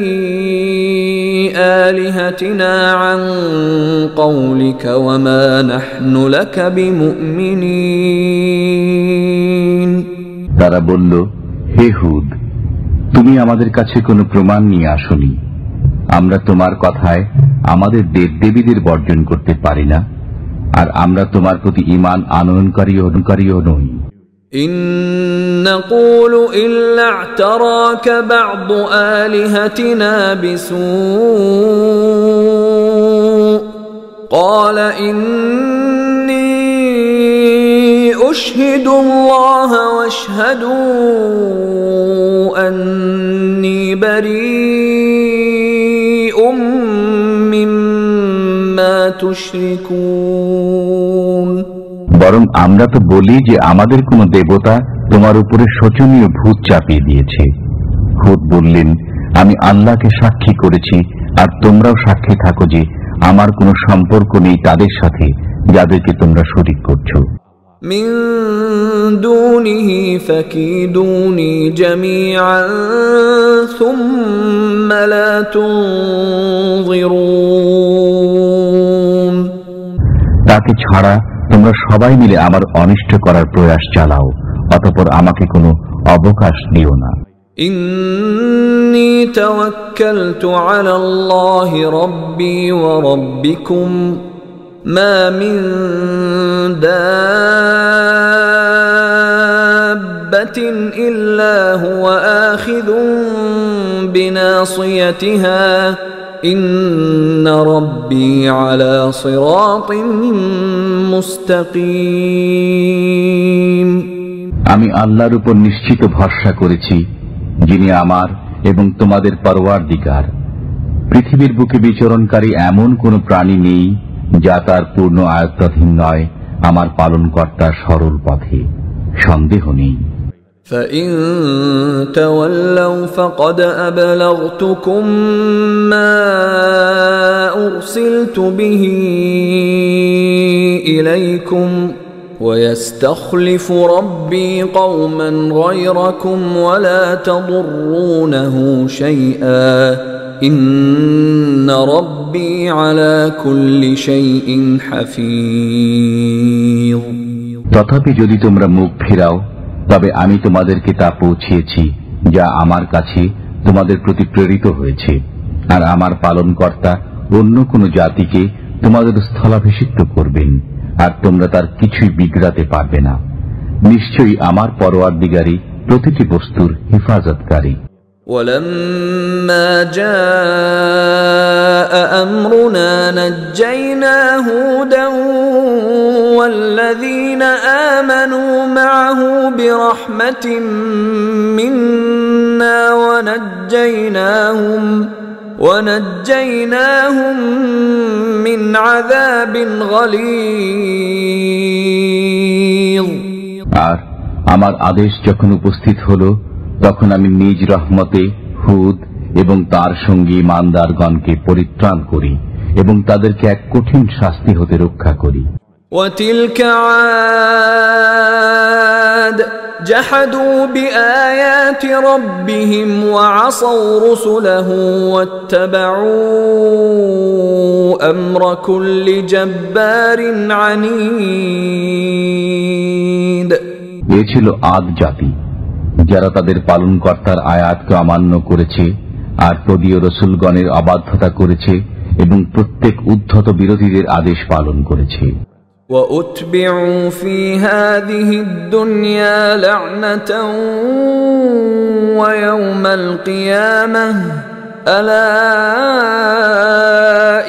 آلهتنا عن قولك وما نحن لك بمؤمنين। তারা বলল, হে হুদ, তুমি আমাদের কাছে কোনো প্রমাণ নিয়ে আসনি। আমরা তোমার কথায় আমাদের দেবদেবীদের বর্জন করতে পারি না, আর আমরা তোমার প্রতি ঈমান আনয়নকারীও নই। إن نقول إلا اعتراك بعض آلهتنا بسوء قال إني أشهد الله واشهدوا أني بريء مما تشركون। বরং আমরা তো বলি যে আমাদের কোন দেবতা তোমার উপরে শোচনীয় ভূত চাপিয়ে দিয়েছে। হুদ বললেন, আমি আল্লাহকে সাক্ষী করেছি, আর তোমরাও সাক্ষী থাকো যে আমার কোনো সম্পর্ক নেই তাদের সাথে যাদেরকে তোমরা শরীক করছো। من دونه فكيدوني جميعا ثم لا تنظرون। তাকে ছাড়া তোমরা সবাই মিলে আমার অনিষ্ট করার প্রয়াস চালাও, অতঃপর আমাকে কোনো অবকাশ দিও না। إني توكلت على الله ربي وربكم ما من دابة إلا هو آخذ بناصيتها إن ربي على صراط মুস্তাকিম। আমি আল্লাহর উপর নিশ্চিত ভরসা করেছি, যিনি আমার এবং তোমাদের পরওয়ারদিগার। পৃথিবীর বুকে বিচরণকারী এমন কোন প্রাণী নেই যা তার পূর্ণ আয়ত্তাধীন নয়। আমার পালনকর্তার সরল পথে সন্দেহ নেই। فإن تولوا فقد أبلغتكم ما أرسلت به إليكم ويستخلف ربي قوما غيركم ولا تضرونه شيئا إن ربي على كل شيء حفيظ। তথাপি যদি তোমরা মুখ ফিরাও, তবে আমি তোমাদেরকে তা পৌঁছিয়েছি যা আমার কাছে তোমাদের প্রতি প্রেরিত হয়েছে, আর আমার পালনকর্তা অন্য কোন জাতিকে তোমাদের স্থলাভিষিক্ত করবেন, আর তোমরা তার কিছুই বিগড়াতে পারবে না। নিশ্চয়ই আমার পরওয়ারদিগারই প্রতিটি বস্তুর হেফাজতকারী। ولما جاء أمرنا نجينا هودا والذين آمنوا معه برحمة منا ونجيناهم من عذاب غليظ। আর আমার আদেশ যখন উপস্থিত হলো, তখন আমি নিজ রহমতে হুদ এবং তার সঙ্গী ঈমানদারগণকে পরিত্রাণ করি এবং তাদেরকে এক কঠিন শাস্তি হতে রক্ষা করি। وتلك عاد جحدوا بآيات ربهم وعصوا رسله واتبعوا أمر كل جبار عنيد। এ ছিল আদ জাতি, যারা তাদের পালনকর্তার আয়াতকে অমান্য করেছে আর তদীয় রসুলগণের অবাধ্যতা করেছে এবং প্রত্যেক উদ্ধত বিরোধীদের আদেশ পালন করেছে। وَأُتْبِعُوا فِي هَذِهِ الدُّنْيَا لَعْنَةً وَيَوْمَ الْقِيَامَةِ أَلَا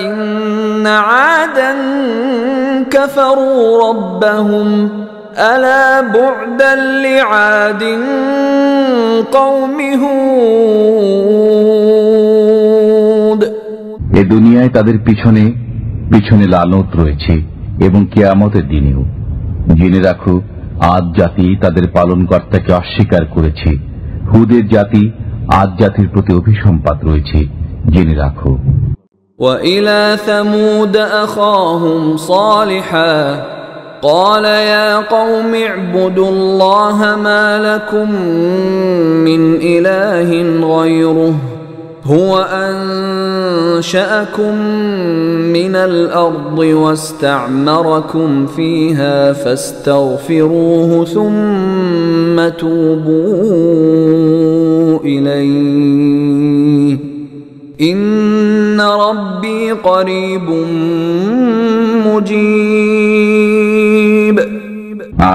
إِنَّ عَادًا كَفَرُوا رَبَّهُمْ ألا بعدا لعاد قوم هود এ দুনিয়ায় তাদের পিছনে পিছনে লানত রয়েছে এবং কিয়ামতের দিনেও। জেনে রাখো, আদ জাতি তাদের পালনকর্তাকে অস্বীকার করেছে। হুদের জাতি আদ জাতির প্রতি অভিসম্পাত রয়েছে, জেনে রাখো। وإلى ثمود أخاهم صالحا قال يا قوم اعبدوا الله ما لكم من إله غيره هو أنشأكم من الأرض واستعمركم فيها فاستغفروه ثم توبوا إليه إن ربي قريب مجيب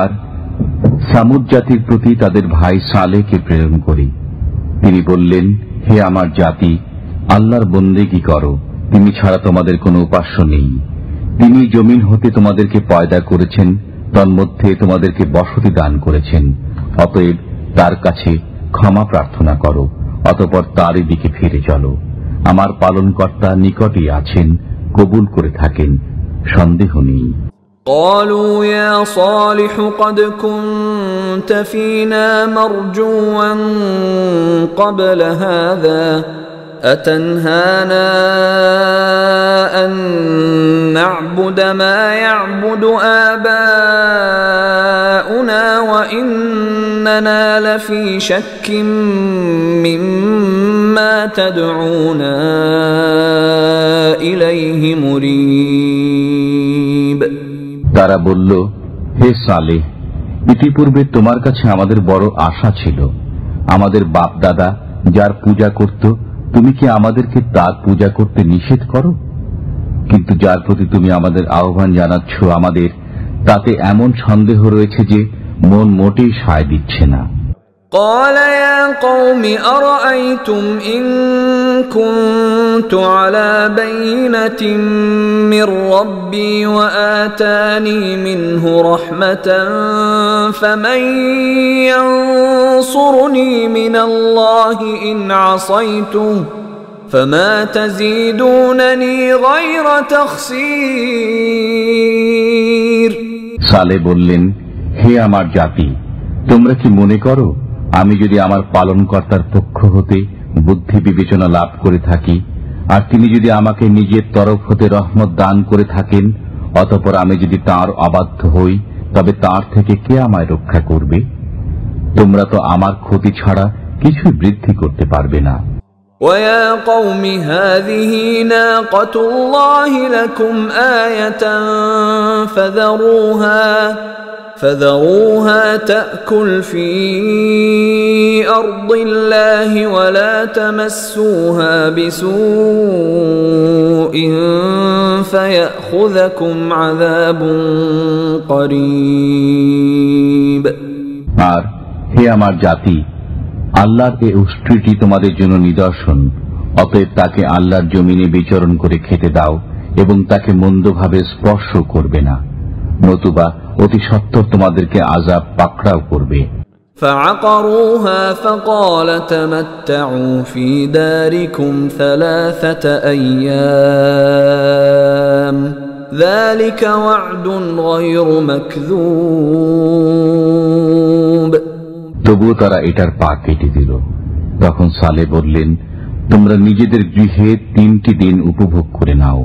আর সামুদ জাতির প্রতি তাদের ভাই সালেহকে প্রেরণ করি। তিনি বললেন, হে আমার জাতি, আল্লাহর বন্দেগী করো, তিনি ছাড়া তোমাদের কোনো উপাস্য নেই। তিনি জমিন হতে তোমাদেরকে পয়দা করেছেন, তন্মধ্যে তোমাদেরকে বসতি দান করেছেন। অতএব তার কাছে ক্ষমা প্রার্থনা করো, অতঃপর তারই দিকে ফিরে চলো। আমার পালনকর্তা নিকটই আছেন, কবুল করে থাকেন, সন্দেহ নেই। قالوا يا صالح قد كنت فينا مرجوا قبل هذا أتنهانا أن نعبد ما يعبد آباؤنا وإننا لفي شك مما تدعونا إليه مريب তারা বলল, হে সালেহ, ইতিপূর্বে তোমার কাছে আমাদের বড় আশা ছিল। আমাদের বাপ দাদা যার পূজা করত, তুমি কি আমাদেরকে তার পূজা করতে নিষেধ করো? কিন্তু যার প্রতি তুমি আমাদের আহ্বান জানাচ্ছ, আমাদের তাতে এমন সন্দেহ রয়েছে যে মন মোটেই সায় দিচ্ছে না। قال يا قوم أرأيتم إن كنت على بينة من ربي وآتاني منه رحمة فمن ينصرني من الله إن عصيته فما تزيدونني غير تخسير সালে বললেন, হে আমার জাতি, তোমরা কি মনে করো আমি যদি আমার পালনকর্তার পক্ষ হতে বুদ্ধি বিবেচনা লাভ করে থাকি, আর তিনি যদি আমাকে নিজের তরফ হতে রহমত দান করে থাকেন, অতঃপর আমি যদি তাঁর অবাধ্য হই, তবে তাঁর থেকে কে আমায় রক্ষা করবে? তোমরা তো আমার ক্ষতি ছাড়া কিছুই বৃদ্ধি করতে পারবে না। ويا قوم هذه ناقة الله لكم آية فذروها تأكل في أرض الله ولا تمسوها بسوء فيأخذكم عذاب قريب আর হে আমার জাতি, আল্লাহর এই উষ্ট্রীটি তোমাদের জন্য নিদর্শন, অতএব তাকে আল্লাহর জমিনে বিচরণ করে খেতে দাও এবং তাকে মন্দভাবে স্পর্শ করবে না, নতুবা অতি সত্বর তোমাদেরকে আযাব পাকড়াও করবে। فعقروها فقال تمتعوا في داركم 3 أيام ذلك وعد غير مكذوب তবুও তারা এটার পা কেটে দিল। তখন সালে বললেন, তোমরা নিজেদের গৃহে 3টি দিন উপভোগ করে নাও,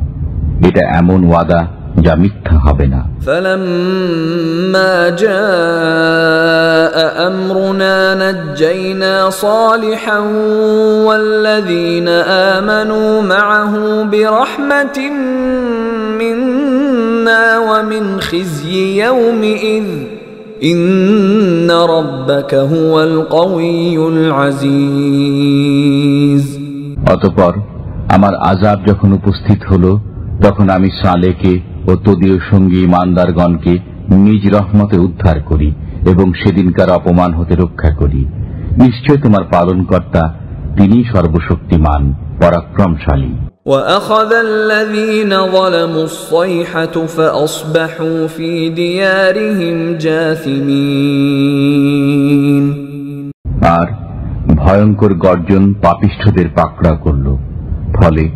এটা এমন ওয়াদা যা মিথ্যা হবে না। فلما جاء أمرنا نجينا صالحا والذين آمنوا معه برحمة منا ومن خزي يومئذ إن ربك هو القوي العزيز অতঃপর আমার আযাব যখন উপস্থিত হলো, তখন আমি সালেহকে ও তদীয় সঙ্গী ইমানদারগণকে নিজ রহমতে উদ্ধার করি এবং সেদিনকার অপমান হতে রক্ষা করি। নিশ্চয় তোমার পালনকর্তা, তিনি সর্বশক্তিমান, পরাক্রমশালী। وأخذ الذين ظلموا الصيحة فأصبحوا في ديارهم جاثمين। আর ভয়ঙ্কর গর্জন পাপিষ্ঠদের পাকড়া করল, ফলে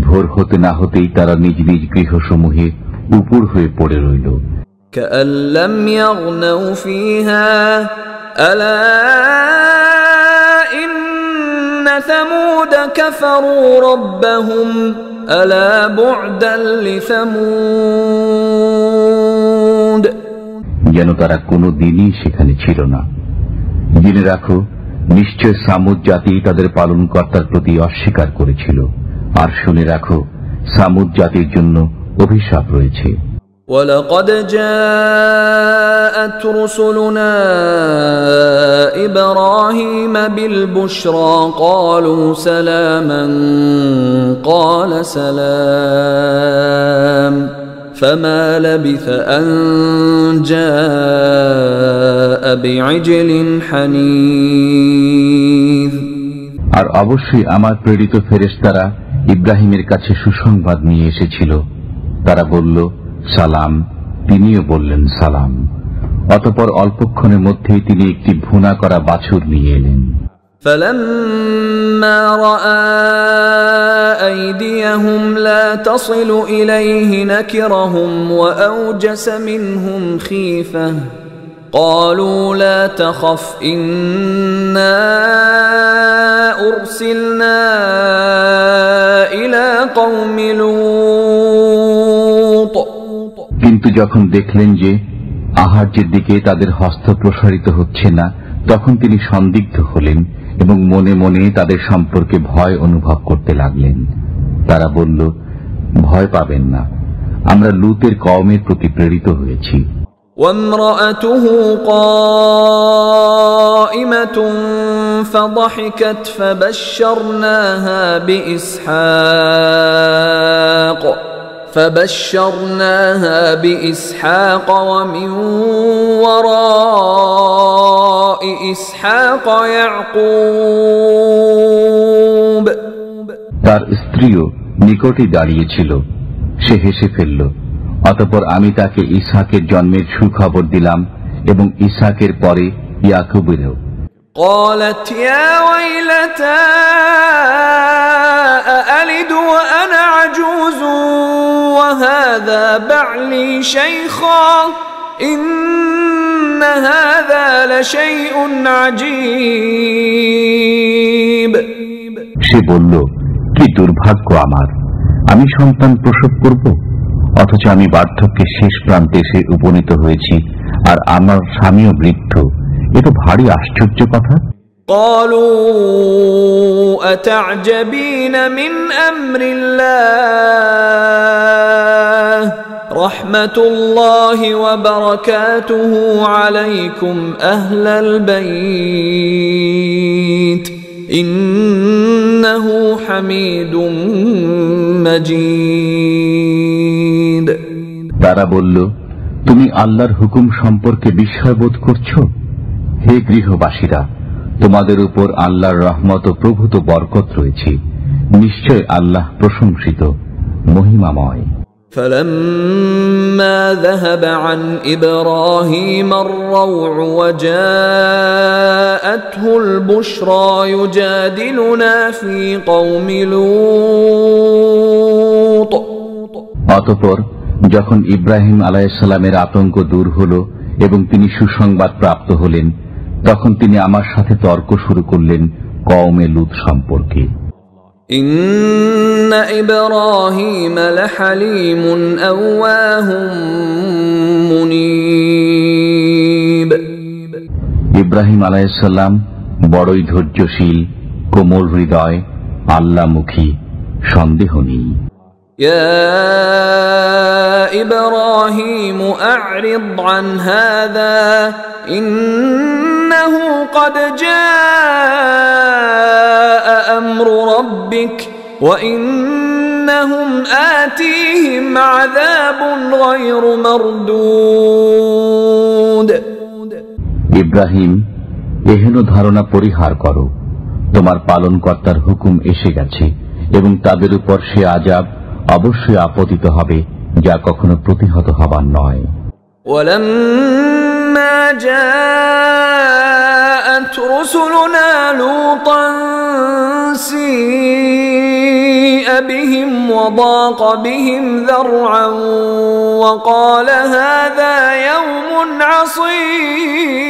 ভোর হতে না হতেই তারা নিজ নিজ গৃহসমূহে উপুড় হয়ে পড়ে রইল। كأن لم يغنوا فيها ألا إن ثمود كفروا ربهم ألا بعدا لثمود। যেন তারা কোনো দিনই সেখানে ছিল না। জেনে রাখো, নিশ্চয় সামুদ জাতি তাদের পালনকর্তার প্রতি অস্বীকার করেছিল। আর শুনে রাখো, সামুদ জাতির জন্য অভিশাপ রয়েছে। وَلَقَدْ جَاءَتْ رُسُلُنَا إِبْرَاهِيمَ بِالْبُشْرَى قَالُوا سَلَامًا قَالَ سَلَامٌ فَمَا لَبِثَ أَن جَاءَ بِعِجْلٍ حَنِيذٍ। আর অবশ্যই আমার প্রেরিত ফেরেশতারা ইব্রাহিমের কাছে সুসংবাদ নিয়ে এসেছিল। তারা বলল সালাম, তিনিও বললেন সালাম। অতঃপর অল্পক্ষণের মধ্যেই তিনি একটি ভুনা করা বাছুর নিয়ে এলেন। فَلَمَّا رَأَى أَيْدِيَهُمْ لَا تَصِلُ إِلَيْهِ نَكِرَهُمْ وَأَوْجَسَ مِنْهُمْ خِيفَةً قَالُوا لَا تَخَفْ إِنَّا أُرْسِلْنَا إِلَى قَوْمِ لُوطٍ। কিন্তু যখন দেখলেন যে আহার্যের দিকে তাদের হস্ত প্রসারিত হচ্ছে না, তখন তিনি সন্দিগ্ধ হলেন এবং মনে মনে তাদের সম্পর্কে ভয় অনুভব করতে লাগলেন। তারা বলল, ভয় পাবেন না, আমরা লূতের কওমের প্রতি প্রেরিত হয়েছি। وامرأته قائمة فضحكت فبشرناها بإسحاق ومن وراء إسحاق يعقوب। তার স্ত্রীও নিকটে দাঁড়িয়েছিল, সে হেসে ফেলল। অতঃপর আমি তাকে ইসহাকের জন্মের সুখবর দিলাম এবং ইসহাকের পরে ইয়াকুবেরও। قالت يا ويلتى أألد وأنا عجوز وهذا بعلي شيخا إن هذا لشيء عجيب। সে বলল, কি দুর্ভাগ্য আমার, আমি সন্তান প্রসব করব, অথচ আমি বার্ধক্যের শেষ প্রান্তে এসে উপনীত হয়েছি, আর আমার স্বামীও বৃদ্ধ। এ তো ভারী আশ্চর্য কথা। قالوا أتعجبين من أمر الله رحمة الله وبركاته عليكم أهل البيت إنه حميد مجيد। তারা বলল, তুমি আল্লাহর হুকুম সম্পর্কে বিস্ময়বোধ করছো? হে গৃহবাসীরা, তোমাদের উপর আল্লাহর রহমত ও প্রভূত বরকত রয়েছে। নিশ্চয় আল্লাহ প্রশংসিত, মহিমাময়। فلما ذهب عن إبراهيم الروع وجاءته البشرى يجادلنا في قوم لوط। অতঃপর যখন ইব্রাহিম আলাইহিসসালামের আতঙ্ক দূর হল এবং তিনি সুসংবাদ প্রাপ্ত হলেন, তখন তিনি আমার সাথে তর্ক শুরু করলেন কওমে লূত সম্পর্কে। ইন্না ইব্রাহিম লাহালিমুন আওয়াহুম মুনীব। ইব্রাহিম আলাইহিসসালাম বড়ই ধৈর্যশীল, কোমল হৃদয়, আল্লাহমুখী, সন্দেহ নেই। يا إبراهيم أعرض عن هذا إنه قد جاء أمر ربك وإنهم آتيهم عذاب غير مردود। ইব্রাহিম, এহেন ধারণা পরিহার করো, তোমার পালনকর্তার হুকুম এসে গেছে এবং তাদের উপর সে আযাব অবশ্যই আপতিত হবে, যা কখনো প্রতিহত হবার নয়। ولما جاءت رسلنا لوطا سيء بهم وضاق بهم ذرعا وقال هذا يوم عصيب।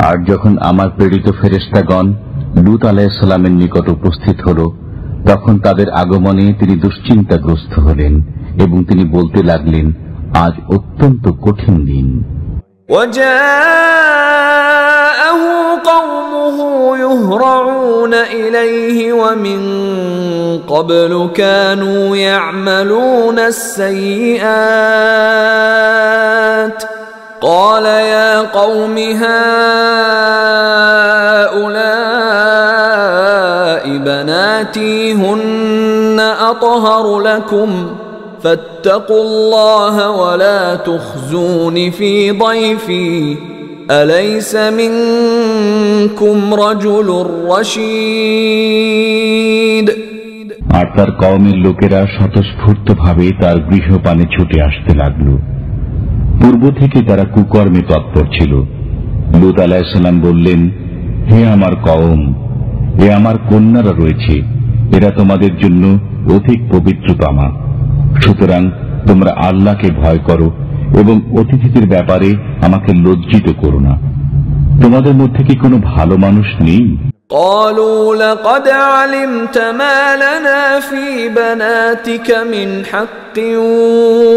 আর যখন আমার প্রেরিত ফেরেশতাগণ লূত আলাইহিস সালামের নিকট উপস্থিত হল, তখন তাদের আগমনে তিনি দুশ্চিন্তাগ্রস্ত হলেন এবং তিনি বলতে লাগলেন, আজ অত্যন্ত কঠিন দিন। وجاءه قومه يهرعون إليه ومن قبل كانوا يعملون السيئات قال يا قوم هؤلاء بناتي هن أطهر لكم فاتقوا الله ولا تخزون في ضيفي أليس منكم رجل رشيد। আর তার কওমের লোকেরা স্বতঃস্ফূর্তভাবে তার গৃহপানে ছুটে আসতে লাগল। পূর্ব থেকে তারা কুকর্মে তৎপর ছিল। লূত আলাইহিস সালাম বললেন, হে আমার কওম, এ আমার কন্যারা রয়েছে, এরা তোমাদের জন্য অধিক পবিত্রতমা। সুতরাং তোমরা আল্লাহকে ভয় করো এবং অতিথিদের ব্যাপারে আমাকে লজ্জিত করো না। তোমাদের মধ্যে কি কোনো ভালো মানুষ নেই? قالوا لقد علمت ما لنا في بناتك من حق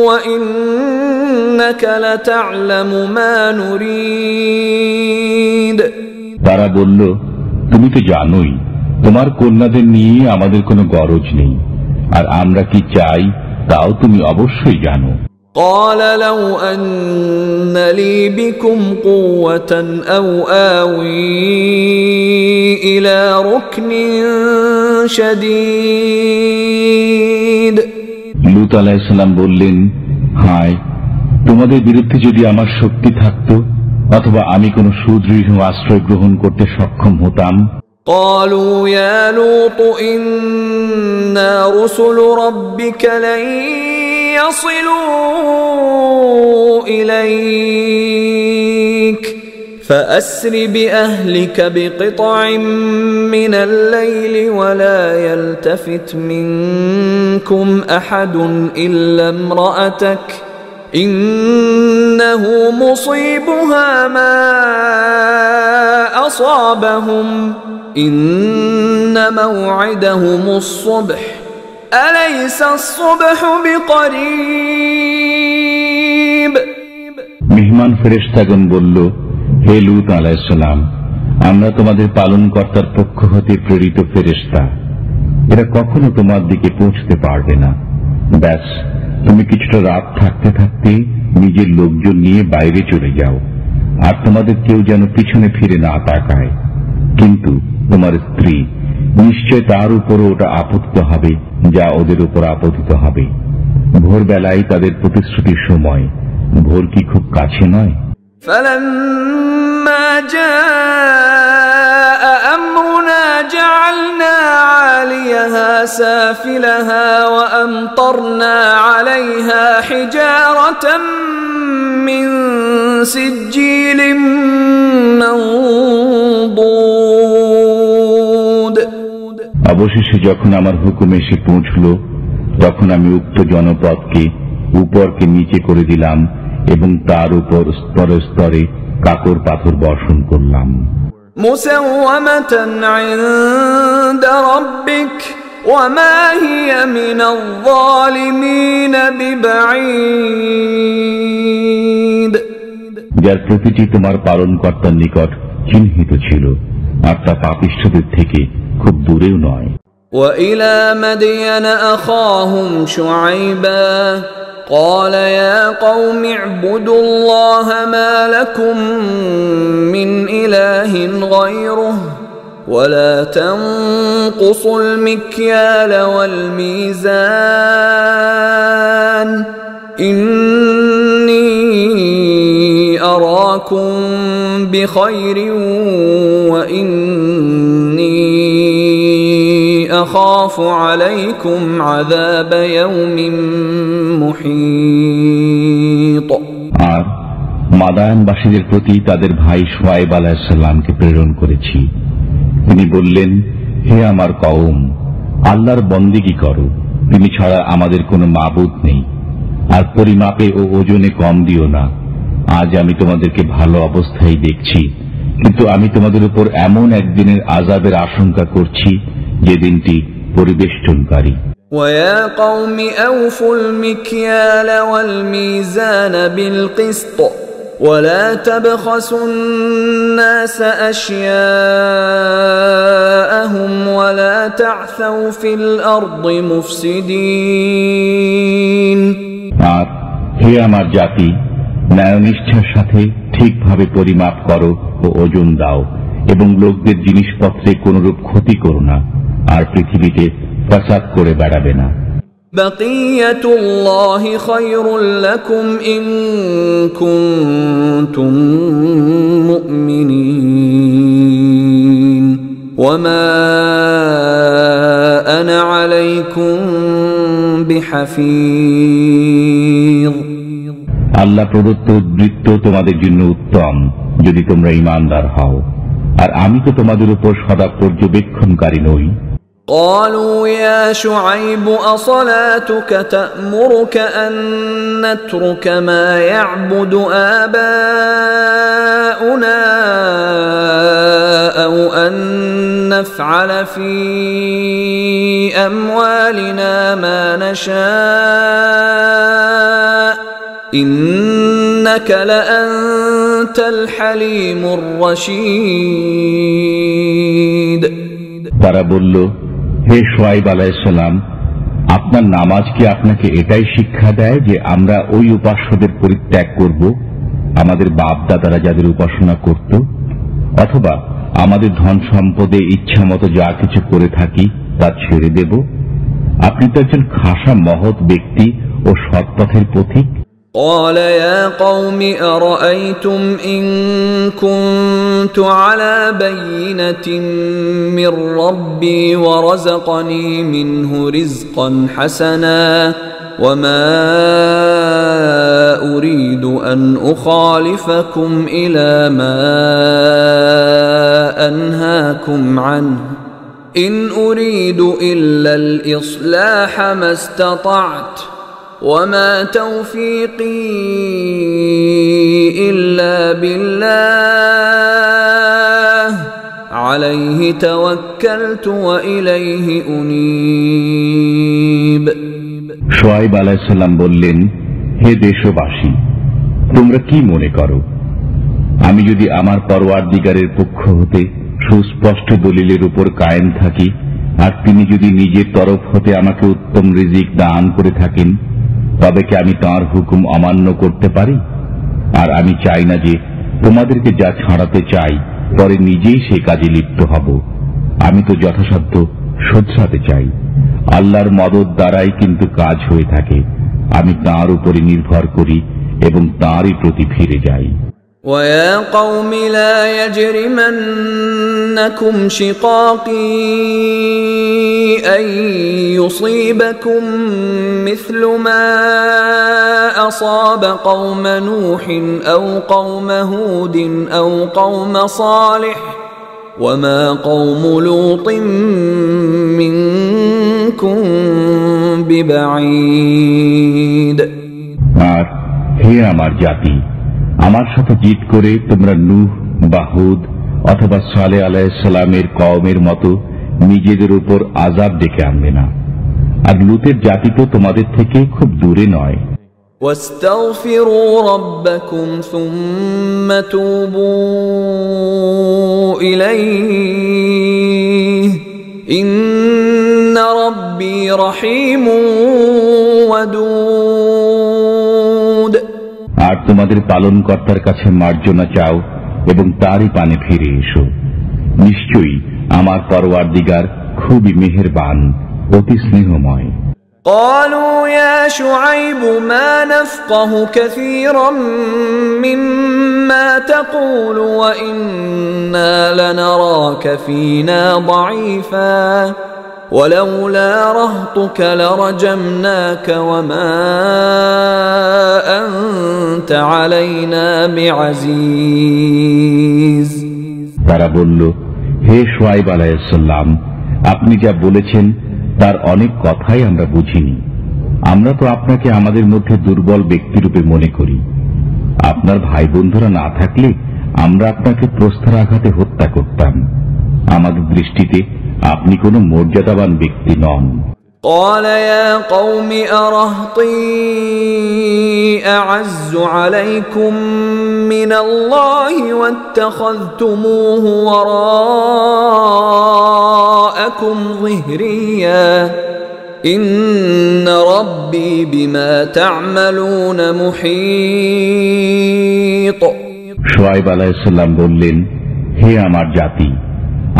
وإنك لتعلم ما نريد। তারা বলল, তুমি তো জানোই তোমার কন্যাদের নিয়ে আমাদের কোনো গরজ নেই, আর আমরা কি চাই তাও তুমি অবশ্যই জানো। قال لو أن لي بكم قوة أو آوي إلى ركن شديد। লূত আলাইহিস সালাম বললেন, হায়, তোমাদের বিরুদ্ধে যদি আমার শক্তি থাকত অথবা আমি কোন সুদৃঢ় আশ্রয় গ্রহণ করতে সক্ষম হতাম। قالوا يا لوط إنا رسل ربك لن يصلوا إليك فأسر بأهلك بقطع من الليل ولا يلتفت منكم أحد إلا امرأتك إنه مصيبها ما أصابهم إن موعدهم الصبح أليس الصبح بقريب। মেহমান ফেরেশতাগণ বলল, হে লূত আলাইহিস সালাম, আমরা তোমাদের পালনকর্তার পক্ষ হতে প্রেরিত ফেরেশতা, এরা কখনো তোমার দিকে পৌঁছতে পারবে না। ব্যাস, তুমি কিছুটা রাত থাকতে থাকতে নিজের লোকজন নিয়ে বাইরে চলে যাও, আর তোমাদের কেউ যেন পিছনে ফিরে না তাকায়। কিন্তু তোমার স্ত্রী, নিশ্চয় তার উপরও ওটা আপতিত হবে যা ওদের উপর আপতিত হবে। ভোরবেলায় তাদের প্রতিশ্রুতির সময়, ভোর কি খুব কাছে নয়? فلما جاء أمرنا جعلنا عاليها سافلها وأمطرنا عليها حجارة من سجيل منضود। অবশেষে যখন আমার হুকুম এসে পৌঁছল, তখন আমি উক্ত জনপদকে উপরকে নিচে করে দিলাম এবং তার উপর স্তরে স্তরে কাকর পাথর বর্ষণ করলাম। মুসাওয়ামাতান ইনদা রাব্বিক ওয়া মা হিয়া মিনাল যালিমিন বিবাঈদ। যার প্রতিটি তোমার পালনকর্তার নিকট চিহ্নিত ছিল, আর তা পাপিষ্ঠদের থেকে খুব দূরেও নয়। وإلى مدين أخاهم شعيبا قال يا قوم اعبدوا الله ما لكم من إله غيره ولا تنقصوا المكيال والميزان إني أراكم بخير وإني أخاف عليكم عذاب يوم محيط আর মাদায়ানবাসীদের প্রতি তাদের ভাই শুআয়ব আলাইহিস সালামকে প্রেরণ করেছি। তিনি বললেন, হে আমার কওম, আল্লাহর বন্দেগী করো, তিনি ছাড়া আমাদের কোনো মাবুদ নেই, আর পরিমাপে ও ওজনে কম দিও না। আজ আমি তোমাদেরকে ভালো অবস্থায় দেখছি, কিন্তু আমি তোমাদের উপর এমন একদিনের আযাবের আশঙ্কা করছি যে দিনটি পরিবেষ্টনকারী। ويا قوم أوفوا المكيال والميزان بالقسط ولا تبخسوا الناس أشياءهم ولا تعثوا في الأرض مفسدين আর হে আমার জাতি, ন্যায়নিষ্ঠার সাথে ঠিকভাবে পরিমাপ করো ও ওজন দাও, এবং লোকদের জিনিসপত্রে কোনরূপ ক্ষতি করো না, আর পৃথিবীতে ফাসাদ করে বেড়াবে না। بقية الله خير لكم إن كنتم مؤمنين وما أنا عليكم بحفيظ আল্লাহ প্রদত্ত উদ্বৃত্ত তোমাদের জন্য উত্তম যদি তোমরা ঈমানদার হও, আর আমি তো তোমাদের উপর সদা পর্যবেক্ষণকারী নই। قالوا يا شعيب أصلاتك تأمرك أن نترك ما يعبد آباؤنا أو أن نفعل في أموالنا ما نشاء إنك لأنت الحليم الرشيد তারা বলল, হে শুআয়ব আলাইহিস সালাম, আপনার নামাজ কি আপনাকে এটাই শিক্ষা দেয় যে আমরা ওই উপাস্যদের পরিত্যাগ করব, আমাদের বাপ দাদারা যাদের উপাসনা করত, অথবা আমাদের ধন সম্পদে ইচ্ছা মতো যা কিছু করে থাকি তা ছেড়ে দেব? আপনি তো একজন খাসা মহৎ ব্যক্তি ও সৎপথের পথিক। قال يا قوم أرأيتم إن كنت على بينة من ربي ورزقني منه رزقا حسنا وما أريد أن أخالفكم إلى ما أنهاكم عنه إن أريد إلا الإصلاح ما استطعت وما توفيقي إلا بالله عليه توكلت وإليه أنيب শুআয়ব আলাইহিস সালাম বললেন, হে দেশবাসী, তোমরা কি মনে করো, আমি যদি আমার পরওয়ারদিগারের পক্ষ হতে সুস্পষ্ট দলিলের উপর কায়েম থাকি, আর তিনি যদি নিজের তরফ হতে আমাকে উত্তম রিজিক দান করে থাকেন, তবে কি আমি তাঁর হুকুম অমান্য করতে পারি? আর আমি চাই না যে তোমাদেরকে যা ছাড়াতে চাই পরে নিজেই সে কাজে লিপ্ত হব। আমি তো যথাসাধ্য শোধরাতে চাই। আল্লাহর মদদ দ্বারাই কিন্তু কাজ হয়ে থাকে। আমি তাঁর উপরে নির্ভর করি এবং তাঁরই প্রতি ফিরে যাই। ويا قوم لا يجرمنكم شقاقي أن يصيبكم مثل ما أصاب قوم نوح أو قوم هود أو قوم صالح وما قوم لوط منكم ببعيد আর হে আমার জাতি, আমার সাথে জিদ করে তোমরা নূহ বা হুদ অথবা সালেহ আলাইহিস সালামের কওমের মতো নিজেদের উপর আযাব ডেকে আনবে না। আর লূতের জাতি তো তোমাদের থেকে খুব দূরে নয়। واستغفروا ربكم ثم توبوا إليه إن ربي رحيم ودود আর তোমাদের পালনকর্তার কাছে মার্জনা চাও এবং তারই পানে ফিরে এসো। নিশ্চয়ই আমার পরওয়ারদিগার খুবই মেহেরবান, অতি স্নেহময়। قالوا يا شعيب ما نفقه كثيرا مما تقول وإنا لنراك فينا ضعيفا ولولا رهطك لرجمناك وما أنت علينا بعزيز তারা বলল, হে শুআয়ব আলাইহিস সালাম, আপনি যা বলেছেন তার অনেক কথাই আমরা বুঝিনি। আমরা তো আপনাকে আমাদের মধ্যে দুর্বল ব্যক্তিরূপে মনে করি। আপনার ভাই বন্ধুরা না থাকলে আমরা আপনাকে প্রস্তরাঘাতে হত্যা করতাম। আমাদের দৃষ্টিতে আপনি কোনো মর্যাদাবান ব্যক্তি নন। قال يا قوم أرهطي أعز عليكم من الله واتخذتموه وراءكم ظهريا إن ربي بما تعملون محيط শুআয়ব আলাইহিস সালাম বললেন, হে আমার জাতি,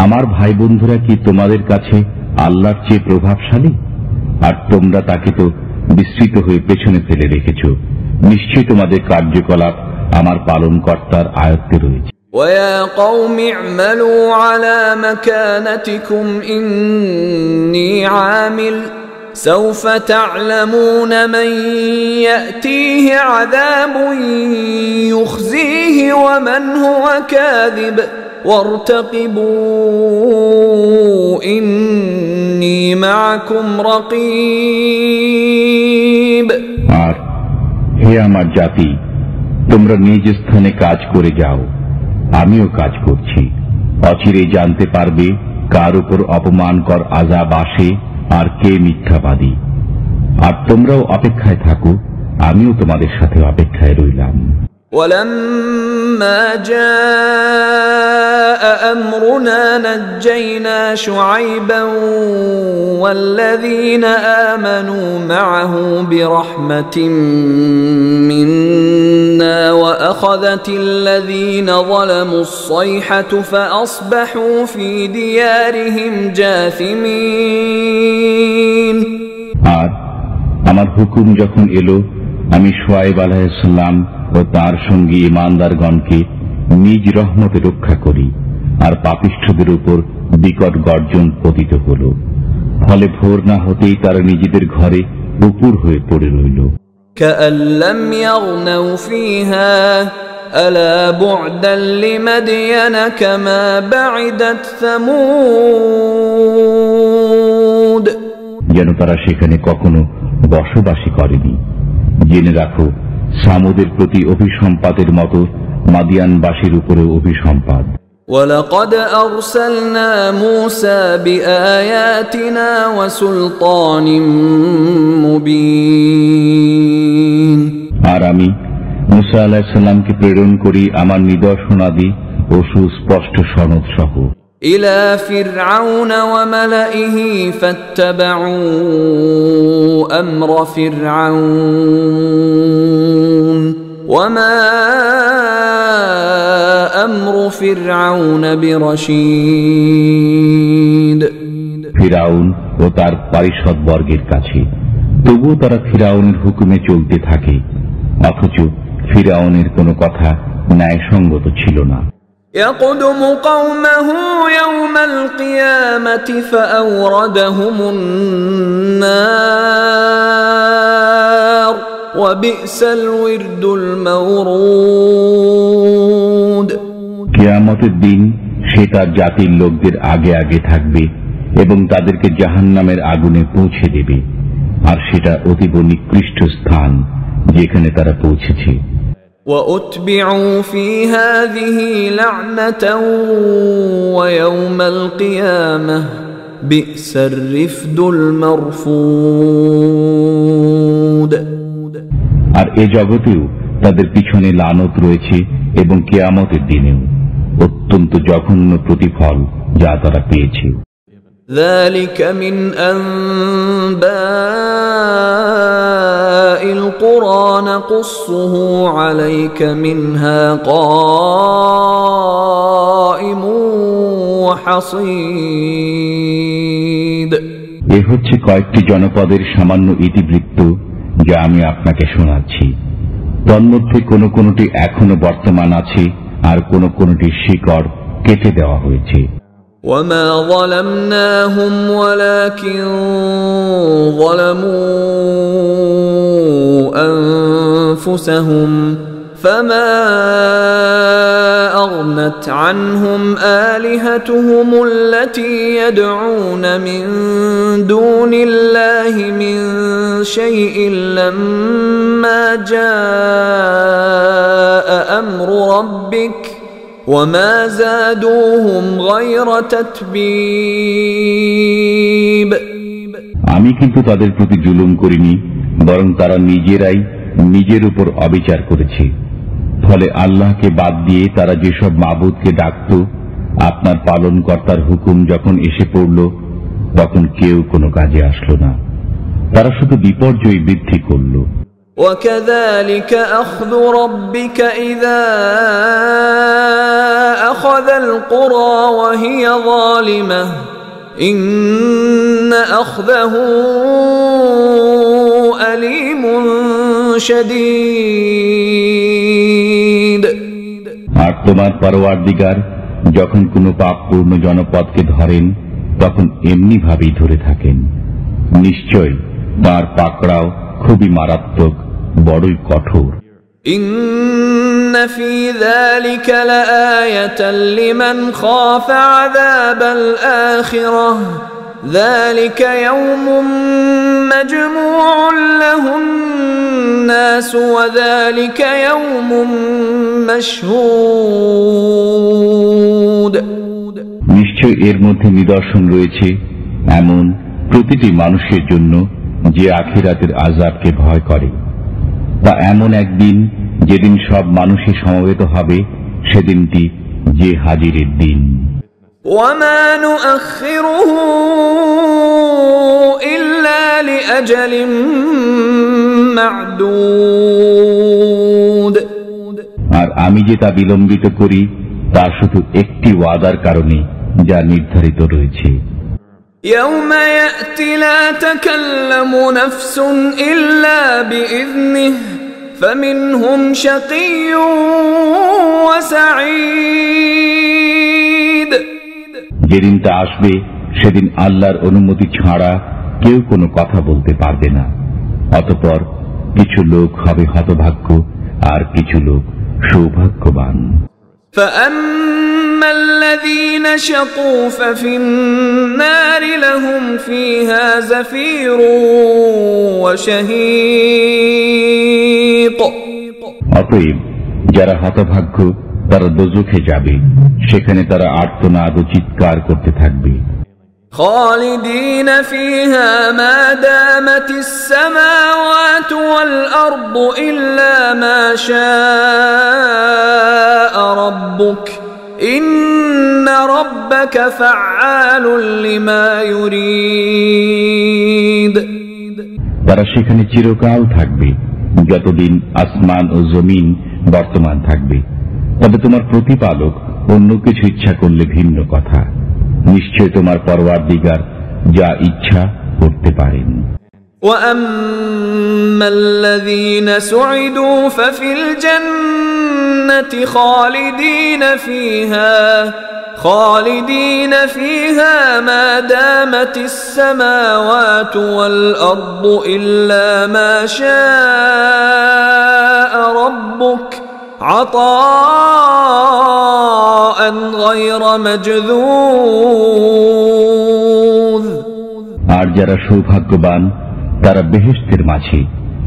আমার ভাই বন্ধুরা কি তোমাদের কাছে আল্লাহর চেয়ে প্রভাবশালী? আর তোমরা তাকে তো বিস্মৃত হয়ে পেছনে ফেলে রেখেছ। নিশ্চয়ই তোমাদের কার্যকলাপ আমার পালনকর্তার আয়ত্তে রয়েছে। وَيَا قَوْمِ اعْمَلُوا عَلَى مَكَانَتِكُمْ إِنِّي عَامِلٌ سَوْفَ تَعْلَمُونَ مَنْ يَأْتِيهِ عَذَابٌ يُخْزِيهِ وَمَنْ هُوَ كَاذِبٌ وَارْتَقِبُوا إِنِّي مَعَكُمْ رَقِيبٌ আর হে আমার জাতি, তোমরা নিজ স্থানে কাজ করে যাও, আমিও কাজ করছি। অচিরেই জানতে পারবে কার উপর অপমানকর আযাব আসে আর কে মিথ্যাবাদী। আর তোমরাও অপেক্ষায় থাকো, আমিও তোমাদের সাথে অপেক্ষায় রইলাম। ولما جاء أمرنا نجينا شعيبا والذين آمنوا معه برحمة منا وأخذت الذين ظلموا الصيحة فأصبحوا في ديارهم جاثمين আর আমার হুকুম যখন এলো, আমি শুআয়ব আলাইহিস সালাম ও তার সঙ্গী ঈমানদারগণকে নিজ রহমতে রক্ষা করি, আর পাপিষ্ঠদের উপর বিকট গর্জন পতিত হল। ফলে ভোর না হতেই তারা নিজেদের ঘরে উপুর হয়ে পড়ে রইল। كأن لم يغنوا فيها ألا بعدا لمدين كما بعدت ثمود যেন তারা সেখানে কখনো বসবাসী করেনি। জেনে রাখো, সামুদের প্রতি অভিসম্পাতের মতো মাদিয়ানবাসীর উপরে অভিসম্পাত। ولقد أرسلنا موسى بآياتنا وسلطان مبين আর আমি মুসা আলাইহিস সালামকে প্রেরণ করি আমার নিদর্শনাদি ও সুস্পষ্ট সনদ সহ إلى فرعون وملئه فاتبعوا أمر فرعون وما أمر فرعون برشيد ফিরাউন ও তার পারিষদ বর্গের কাছে। তবুও তারা ফিরাউনের হুকুমে চলতে থাকে, অথচ ফিরাউনের কোনো কথা ন্যায়সঙ্গত ছিল না। يقدم قومه يوم القيامة فأوردهم النار وبئس الورد المورود কিয়ামতের দিন সে তার জাতির লোকদের আগে আগে থাকবে এবং তাদেরকে জাহান্নামের আগুনে পৌঁছে দেবে, আর সেটা অতীব নিকৃষ্ট স্থান যেখানে তারা পৌঁছেছে। وأتبعوا في هذه لعنة ويوم القيامة بئس الرفد المرفود আর এ জগতেও তাদের পিছনে লানত রয়েছে এবং কিয়ামতের দিনেও অত্যন্ত জঘন্য প্রতিফল যা তারা পেয়েছে। ذلك من أنباء القرى نقصه عليك منها قائم وحصيد এ হচ্ছে কয়েকটি জনপদের সামান্য ইতিবৃত্ত যা আমি আপনাকে শোনাচ্ছি। তন্মধ্যে কোন কোনটি এখনো বর্তমান আছে আর কোন কোনটি শিকড় কেটে দেওয়া হয়েছে। وما ظلمناهم ولكن ظلموا أنفسهم فما أغنت عنهم آلهتهم التي يدعون من دون الله من شيء لما جاء أمر ربك وما زادوهم غير تتبيب আমি কিন্তু তাদের প্রতি জুলুম করিনি, বরং তারা নিজেরাই নিজের উপর অবিচার করেছে। ফলে আল্লাহকে বাদ দিয়ে তারা যেসব মাবুদকে ডাকত, আপনার পালনকর্তার হুকুম যখন এসে পড়ল তখন কেউ কোনো কাজে আসলো না, তারা শুধু বিপর্যয় বৃদ্ধি করল। وكذلك أخذ ربك إذا أخذ القرى وهي ظالمة إن أخذه أليم شديد আর তোমার পরওয়ারদিগার যখন কোনো পাপপূর্ণ জনপদকে ধরেন তখন এমনি ভাবেই ধরে থাকেন। নিশ্চয় তার পাকড়াও খুবই মারাত্মক, বড়ই কঠোর। إن في ذلك لآية لمن خاف عذاب الآخرة ذلك يوم مجموع له الناس وذلك يوم مشهود নিশ্চয় এর মধ্যে নিদর্শন রয়েছে এমন প্রতিটি মানুষের জন্য যে আখিরাতের আযাবকে ভয় করে। তা এমন একদিন যেদিন সব মানুষই সমবেত হবে, সেদিনটি যে হাজিরের দিন। وما نؤخره إلا لأجل معدود আর আমি যে তা বিলম্বিত করি তা শুধু একটি ওয়াদার কারণে যা নির্ধারিত রয়েছে। يوم يأتي لا تكلم نفس إلا بإذنه فمنهم شقي وسعيد যেদিন তা আসবে সেদিন আল্লাহর অনুমতি ছাড়া কেউ কোনো কথা বলতে পারবে না। অতঃপর কিছু লোক হবে হতভাগ্য আর কিছু লোক সৌভাগ্যবান। فأما الذين شقوا ففي النار لهم فيها زفير وشهيق অতএব যারা হতভাগ্য তারা দোজখে যাবে, সেখানে তারা আর্তনাদ ও চিৎকার করতে থাকবে। خالدين فيها ما دامت السماوات والأرض إلا ما شاء ربك إن ربك فعال لما يريد তারা সেখানে চিরকাল থাকবে যতদিন আসমান ও জমিন বর্তমান থাকবে। তবে তোমার প্রতিপালক অন্য কিছু ইচ্ছা করলে ভিন্ন কথা। নিশ্চয় তোমার পরওয়ারদিগার যা ইচ্ছা করতে পারেন। وأما الذين سعدوا ففي الجنة خالدين فيها ما دامت السماوات والأرض إلا ما شاء ربك عطاء غير مجذوذ আর যারা সৌভাগ্যবান তারা বেহেশতের মাঝে,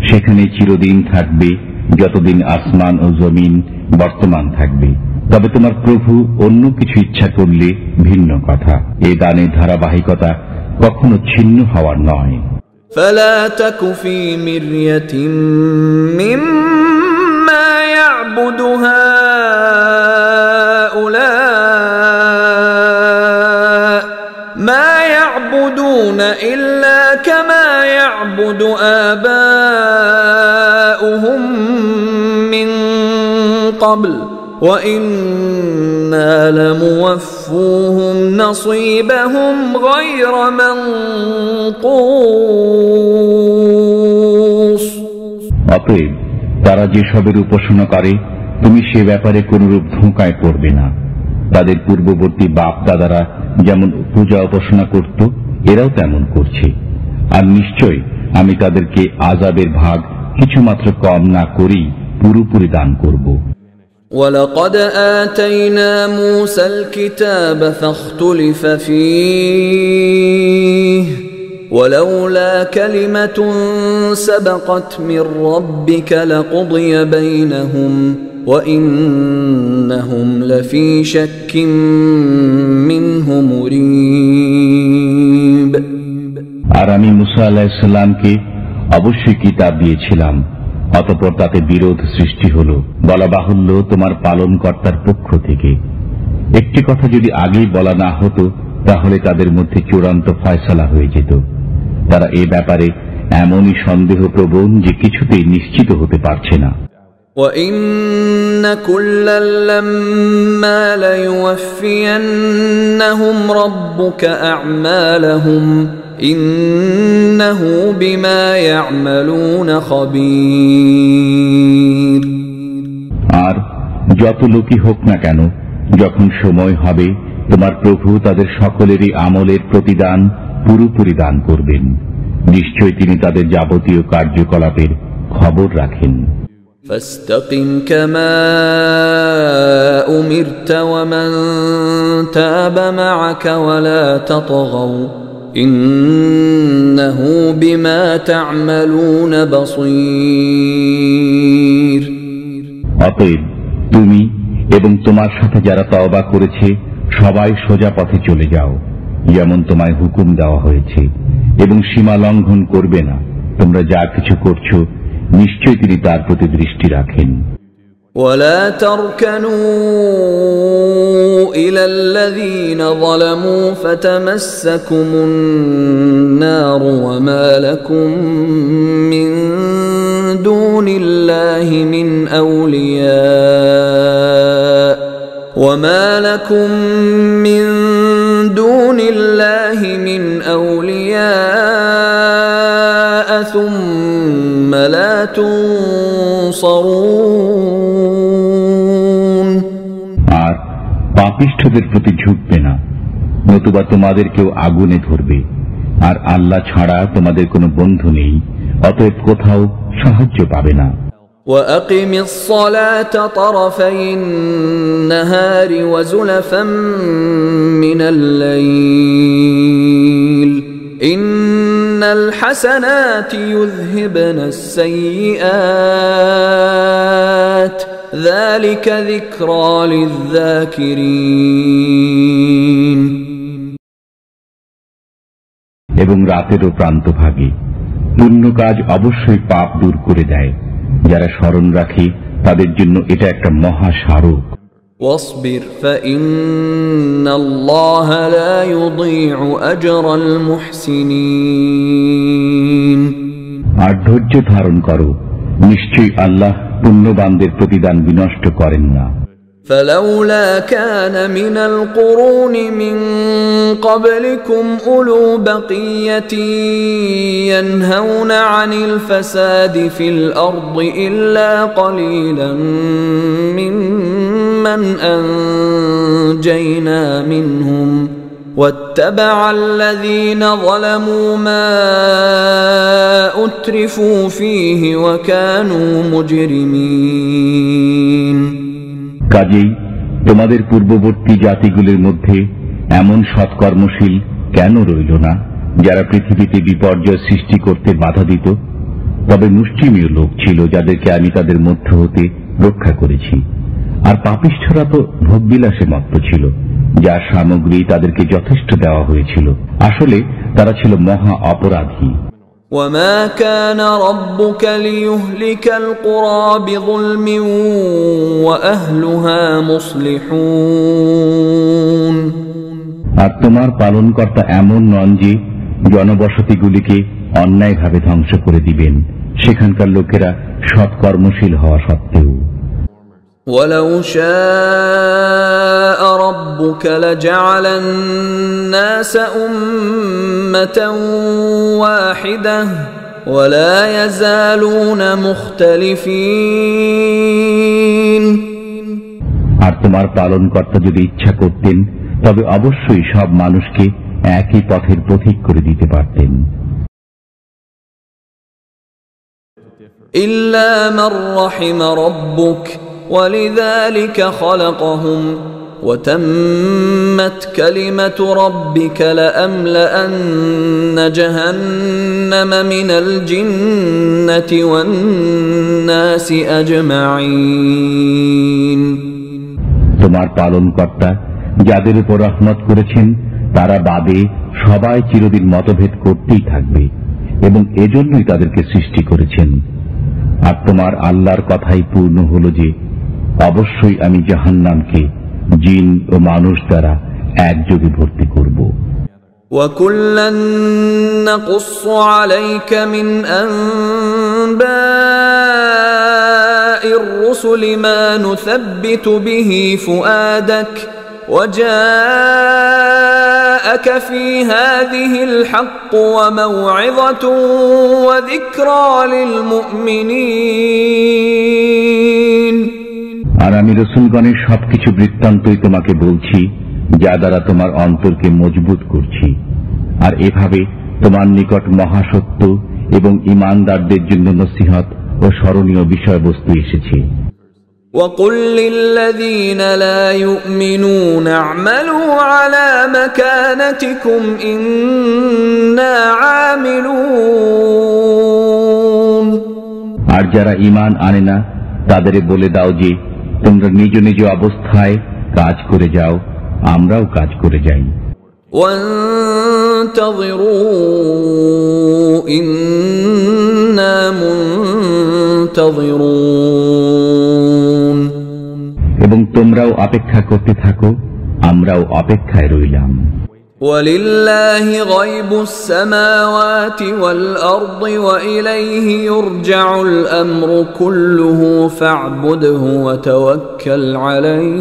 সেখানে চিরদিন থাকবে যতদিন আসমান ও জমিন বর্তমান থাকবে। তবে তোমার প্রভু অন্য কিছু ইচ্ছা করলে ভিন্ন কথা। এ দানের ধারাবাহিকতা কখনো ছিন্ন হওয়ার নয়। فلا تك في مرية مما يعبد هؤلاء ما يعبدون إلا كما يعبد آباؤهم من قبل وإنا لموفوهم نصيبهم غير منقوص অতএব তারা যে সবের উপাসনা করে তুমি সে ব্যাপারে কোনরূপ ধোঁকায় পড়বে না। তাদের পূর্ববর্তী বাপ দাদারা যেমন পূজা উপাসনা করত, এরাও তেমন করছে। আর নিশ্চয় আমি তাদেরকে আযাবের ভাগ কিছুমাত্র কম না করেই পুরোপুরি দান করব। وَلَقَدْ آتَيْنَا مُوسَى الْكِتَابَ فَاخْتُلِفَ فِيهِ وَلَوْلَا كَلِمَةٌ سَبَقَتْ مِنْ رَبِّكَ لَقُضِيَ بَيْنَهُمْ وَإِنَّهُمْ لَفِي شَكٍّ مِّنْهُ مُرِيبٍ। আর আমি মুসা আলাইহিস সালামকে অবশ্যই কিতাব দিয়েছিলাম, অতঃপর তাতে বিরোধ সৃষ্টি হল। বলা বাহুল্য, তোমার পালনকর্তার পক্ষ থেকে একটি কথা যদি আগেই বলা না হতো, তাহলে তাদের মধ্যে চূড়ান্ত ফয়সালা হয়ে যেত। তারা এ ব্যাপারে এমনই সন্দেহপ্রবণ যে কিছুতেই নিশ্চিত হতে পারছে না। وَإِنَّ كُلًّا لَّمَّا لَيُوَفِّيَنَّهُمْ رَبُّكَ أَعْمَالَهُمْ إِنَّهُ بِمَا يَعْمَلُونَ خَبِيرٌ। আর যত লোকই হোক না কেন, যখন সময় হবে তোমার প্রভু তাদের সকলেরই আমলের প্রতিদান পুরোপুরি দান করবেন। নিশ্চয় তিনি তাদের যাবতীয় কার্যকলাপের খবর রাখেন। فاستقم كما أمرت ومن تاب معك ولا تطغوا إنه بما تعملون بصير। অতএব তুমি এবং তোমার সাথে যারা তওবা করেছে সবাই সোজা পথে চলে যাও, যেমন তোমায় হুকুম দেওয়া হয়েছে, এবং সীমা লঙ্ঘন করবে না। তোমরা যা কিছু করছো নিশ্চয় তিনি তার প্রতি দৃষ্টি রাখেন। ولا تركنوا إلى الذين ظلموا فتمسكم النار وما لكم من دون الله من أولياء ثم لا تنصرون। আর পাপিষ্ঠদের প্রতি ঝুঁকবে না, নতুবা তোমাদের কেউ আগুনে ধরবে, আর আল্লাহ ছাড়া তোমাদের কোনো বন্ধু নেই, অতএব কোথাও সাহায্য পাবে না। وأقم الصلاة طرفي النهار وزلفا من الليل إن الحسنات يذهبن السيئات ذلك ذكرى للذاكرين। এবং রাতেরও প্রান্তভাগে পুণ্য কাজ অবশ্যই পাপ দূর করে দেয়। যারা স্মরণ রাখে তাদের জন্য এটা একটা মহা স্মারক। واصبر فإن الله لا يضيع أجر المحسنين। আর ধৈর্য ধারণ করো, নিশ্চয়ই আল্লাহ পুণ্যবানদের প্রতিদান বিনষ্ট করেন না। فلولا كان من القرون من قبلكم أولو بقية ينهون عن الفساد في الأرض إلا قليلا ممن أنجينا منهم واتبع الذين ظلموا ما أترفوا فيه وكانوا مجرمين। কাজেই তোমাদের পূর্ববর্তী জাতিগুলির মধ্যে এমন সৎকর্মশীল কেন রইল না যারা পৃথিবীতে বিপর্যয় সৃষ্টি করতে বাধা দিত? তবে মুষ্টিমেয় লোক ছিল যাদেরকে আমি তাদের মধ্য হতে রক্ষা করেছি। আর পাপিষ্ঠরা তো ভোগবিলাসে মত্ত ছিল, যার সামগ্রী তাদেরকে যথেষ্ট দেওয়া হয়েছিল। আসলে তারা ছিল মহা অপরাধী। وما كان ربك ليهلك القرى بظلم وأهلها مصلحون। আর তোমার পালনকর্তা এমন নন যে জনবসতিগুলিকে অন্যায়ভাবে ধ্বংস করে দিবেন, সেখানকার লোকেরা সৎকর্মশীল হওয়া সত্ত্বেও। ولو شاء ربك لجعل الناس أمة واحدة ولا يزالون مختلفين। আর তোমার পালনকর্তা যদি ইচ্ছা করতেন তবে অবশ্যই সব মানুষকে একই পথের পথিক করে দিতে পারতেন। ইল্লা মান রাহিমা রাব্বুক ওয়ালিযালিকা খালাকহুম ওয়া তাম্মাত কালিমাতু রাব্বিকা লাআমলাআন্না জাহান্নামা মিনাল জিন্নাতি ওয়ান নাসি আজমাঈন। তোমার পালনকর্তা যাদের উপর রহমত করেছেন তারা বাদে সবাই চিরদিন মতভেদ করতেই থাকবে এবং এজন্যই তাদেরকে সৃষ্টি করেছেন। আর তোমার আল্লাহর কথাই পূর্ণ হল যে অবশ্যই আমি জাহান্নামকে জিন ও মানুষ দ্বারা একযোগে ভর্তি করব। وَكُلًّا نَّقُصُّ عَلَيْكَ مِنْ أَنبَاءِ الرُّسُلِ مَا نُثَبِّتُ بِهِ فُؤَادَكَ وَجَاءَكَ فِي هَٰذِهِ الْحَقُّ وَمَوْعِظَةٌ وَذِكْرَىٰ لِلْمُؤْمِنِينَ। আর আমি রাসূলগণের সবকিছু বৃত্তান্তই তোমাকে বলছি যা দ্বারা তোমার অন্তরকে মজবুত করছি, আর এভাবে তোমার নিকট মহাসত্য এবং ঈমানদারদের জন্য নসিহত ও স্মরণীয় বিষয়বস্তু এসেছে। وَقُل لِّلَّذِينَ لَا يُؤْمِنُونَ اعْمَلُوا عَلَىٰ مَكَانَتِكُمْ إِنَّا عَامِلُونَ। আর যারা ঈমান আনে না তাদের বলে দাও যে তোমরা নিজ নিজ অবস্থায় কাজ করে যাও, আমরাও কাজ করে যাই। وَانتَظِرُوا إِنَّا مُنتَظِرُونَ। এবং তোমরাও অপেক্ষা করতে থাকো, আমরাও অপেক্ষায় রইলাম। وَلِلَّهِ غَيْبُ السَّمَاوَاتِ وَالْأَرْضِ وَإِلَيْهِ يُرْجَعُ الْأَمْرُ كُلُّهُ فَاعْبُدْهُ وَتَوَكَّلْ عَلَيْهِ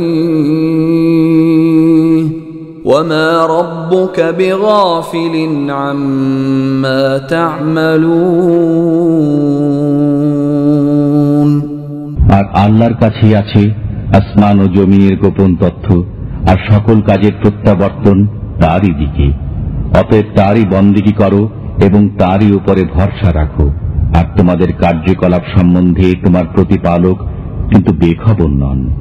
وَمَا رَبُّكَ بِغَافِلٍ عَمَّا تَعْمَلُونَ। আর আল্লাহর কাছেই আছে আসমান ও জমিনের গোপন তথ্য, আর সকল কাজের প্রত্যাবর্তন তারই দিকে। অতএব তারই বন্দেগী করো এবং তারই উপরে ভরসা রাখো। আর তোমাদের কার্যকলাপ সম্বন্ধে তোমার প্রতিপালক কিন্তু বেখবর নন।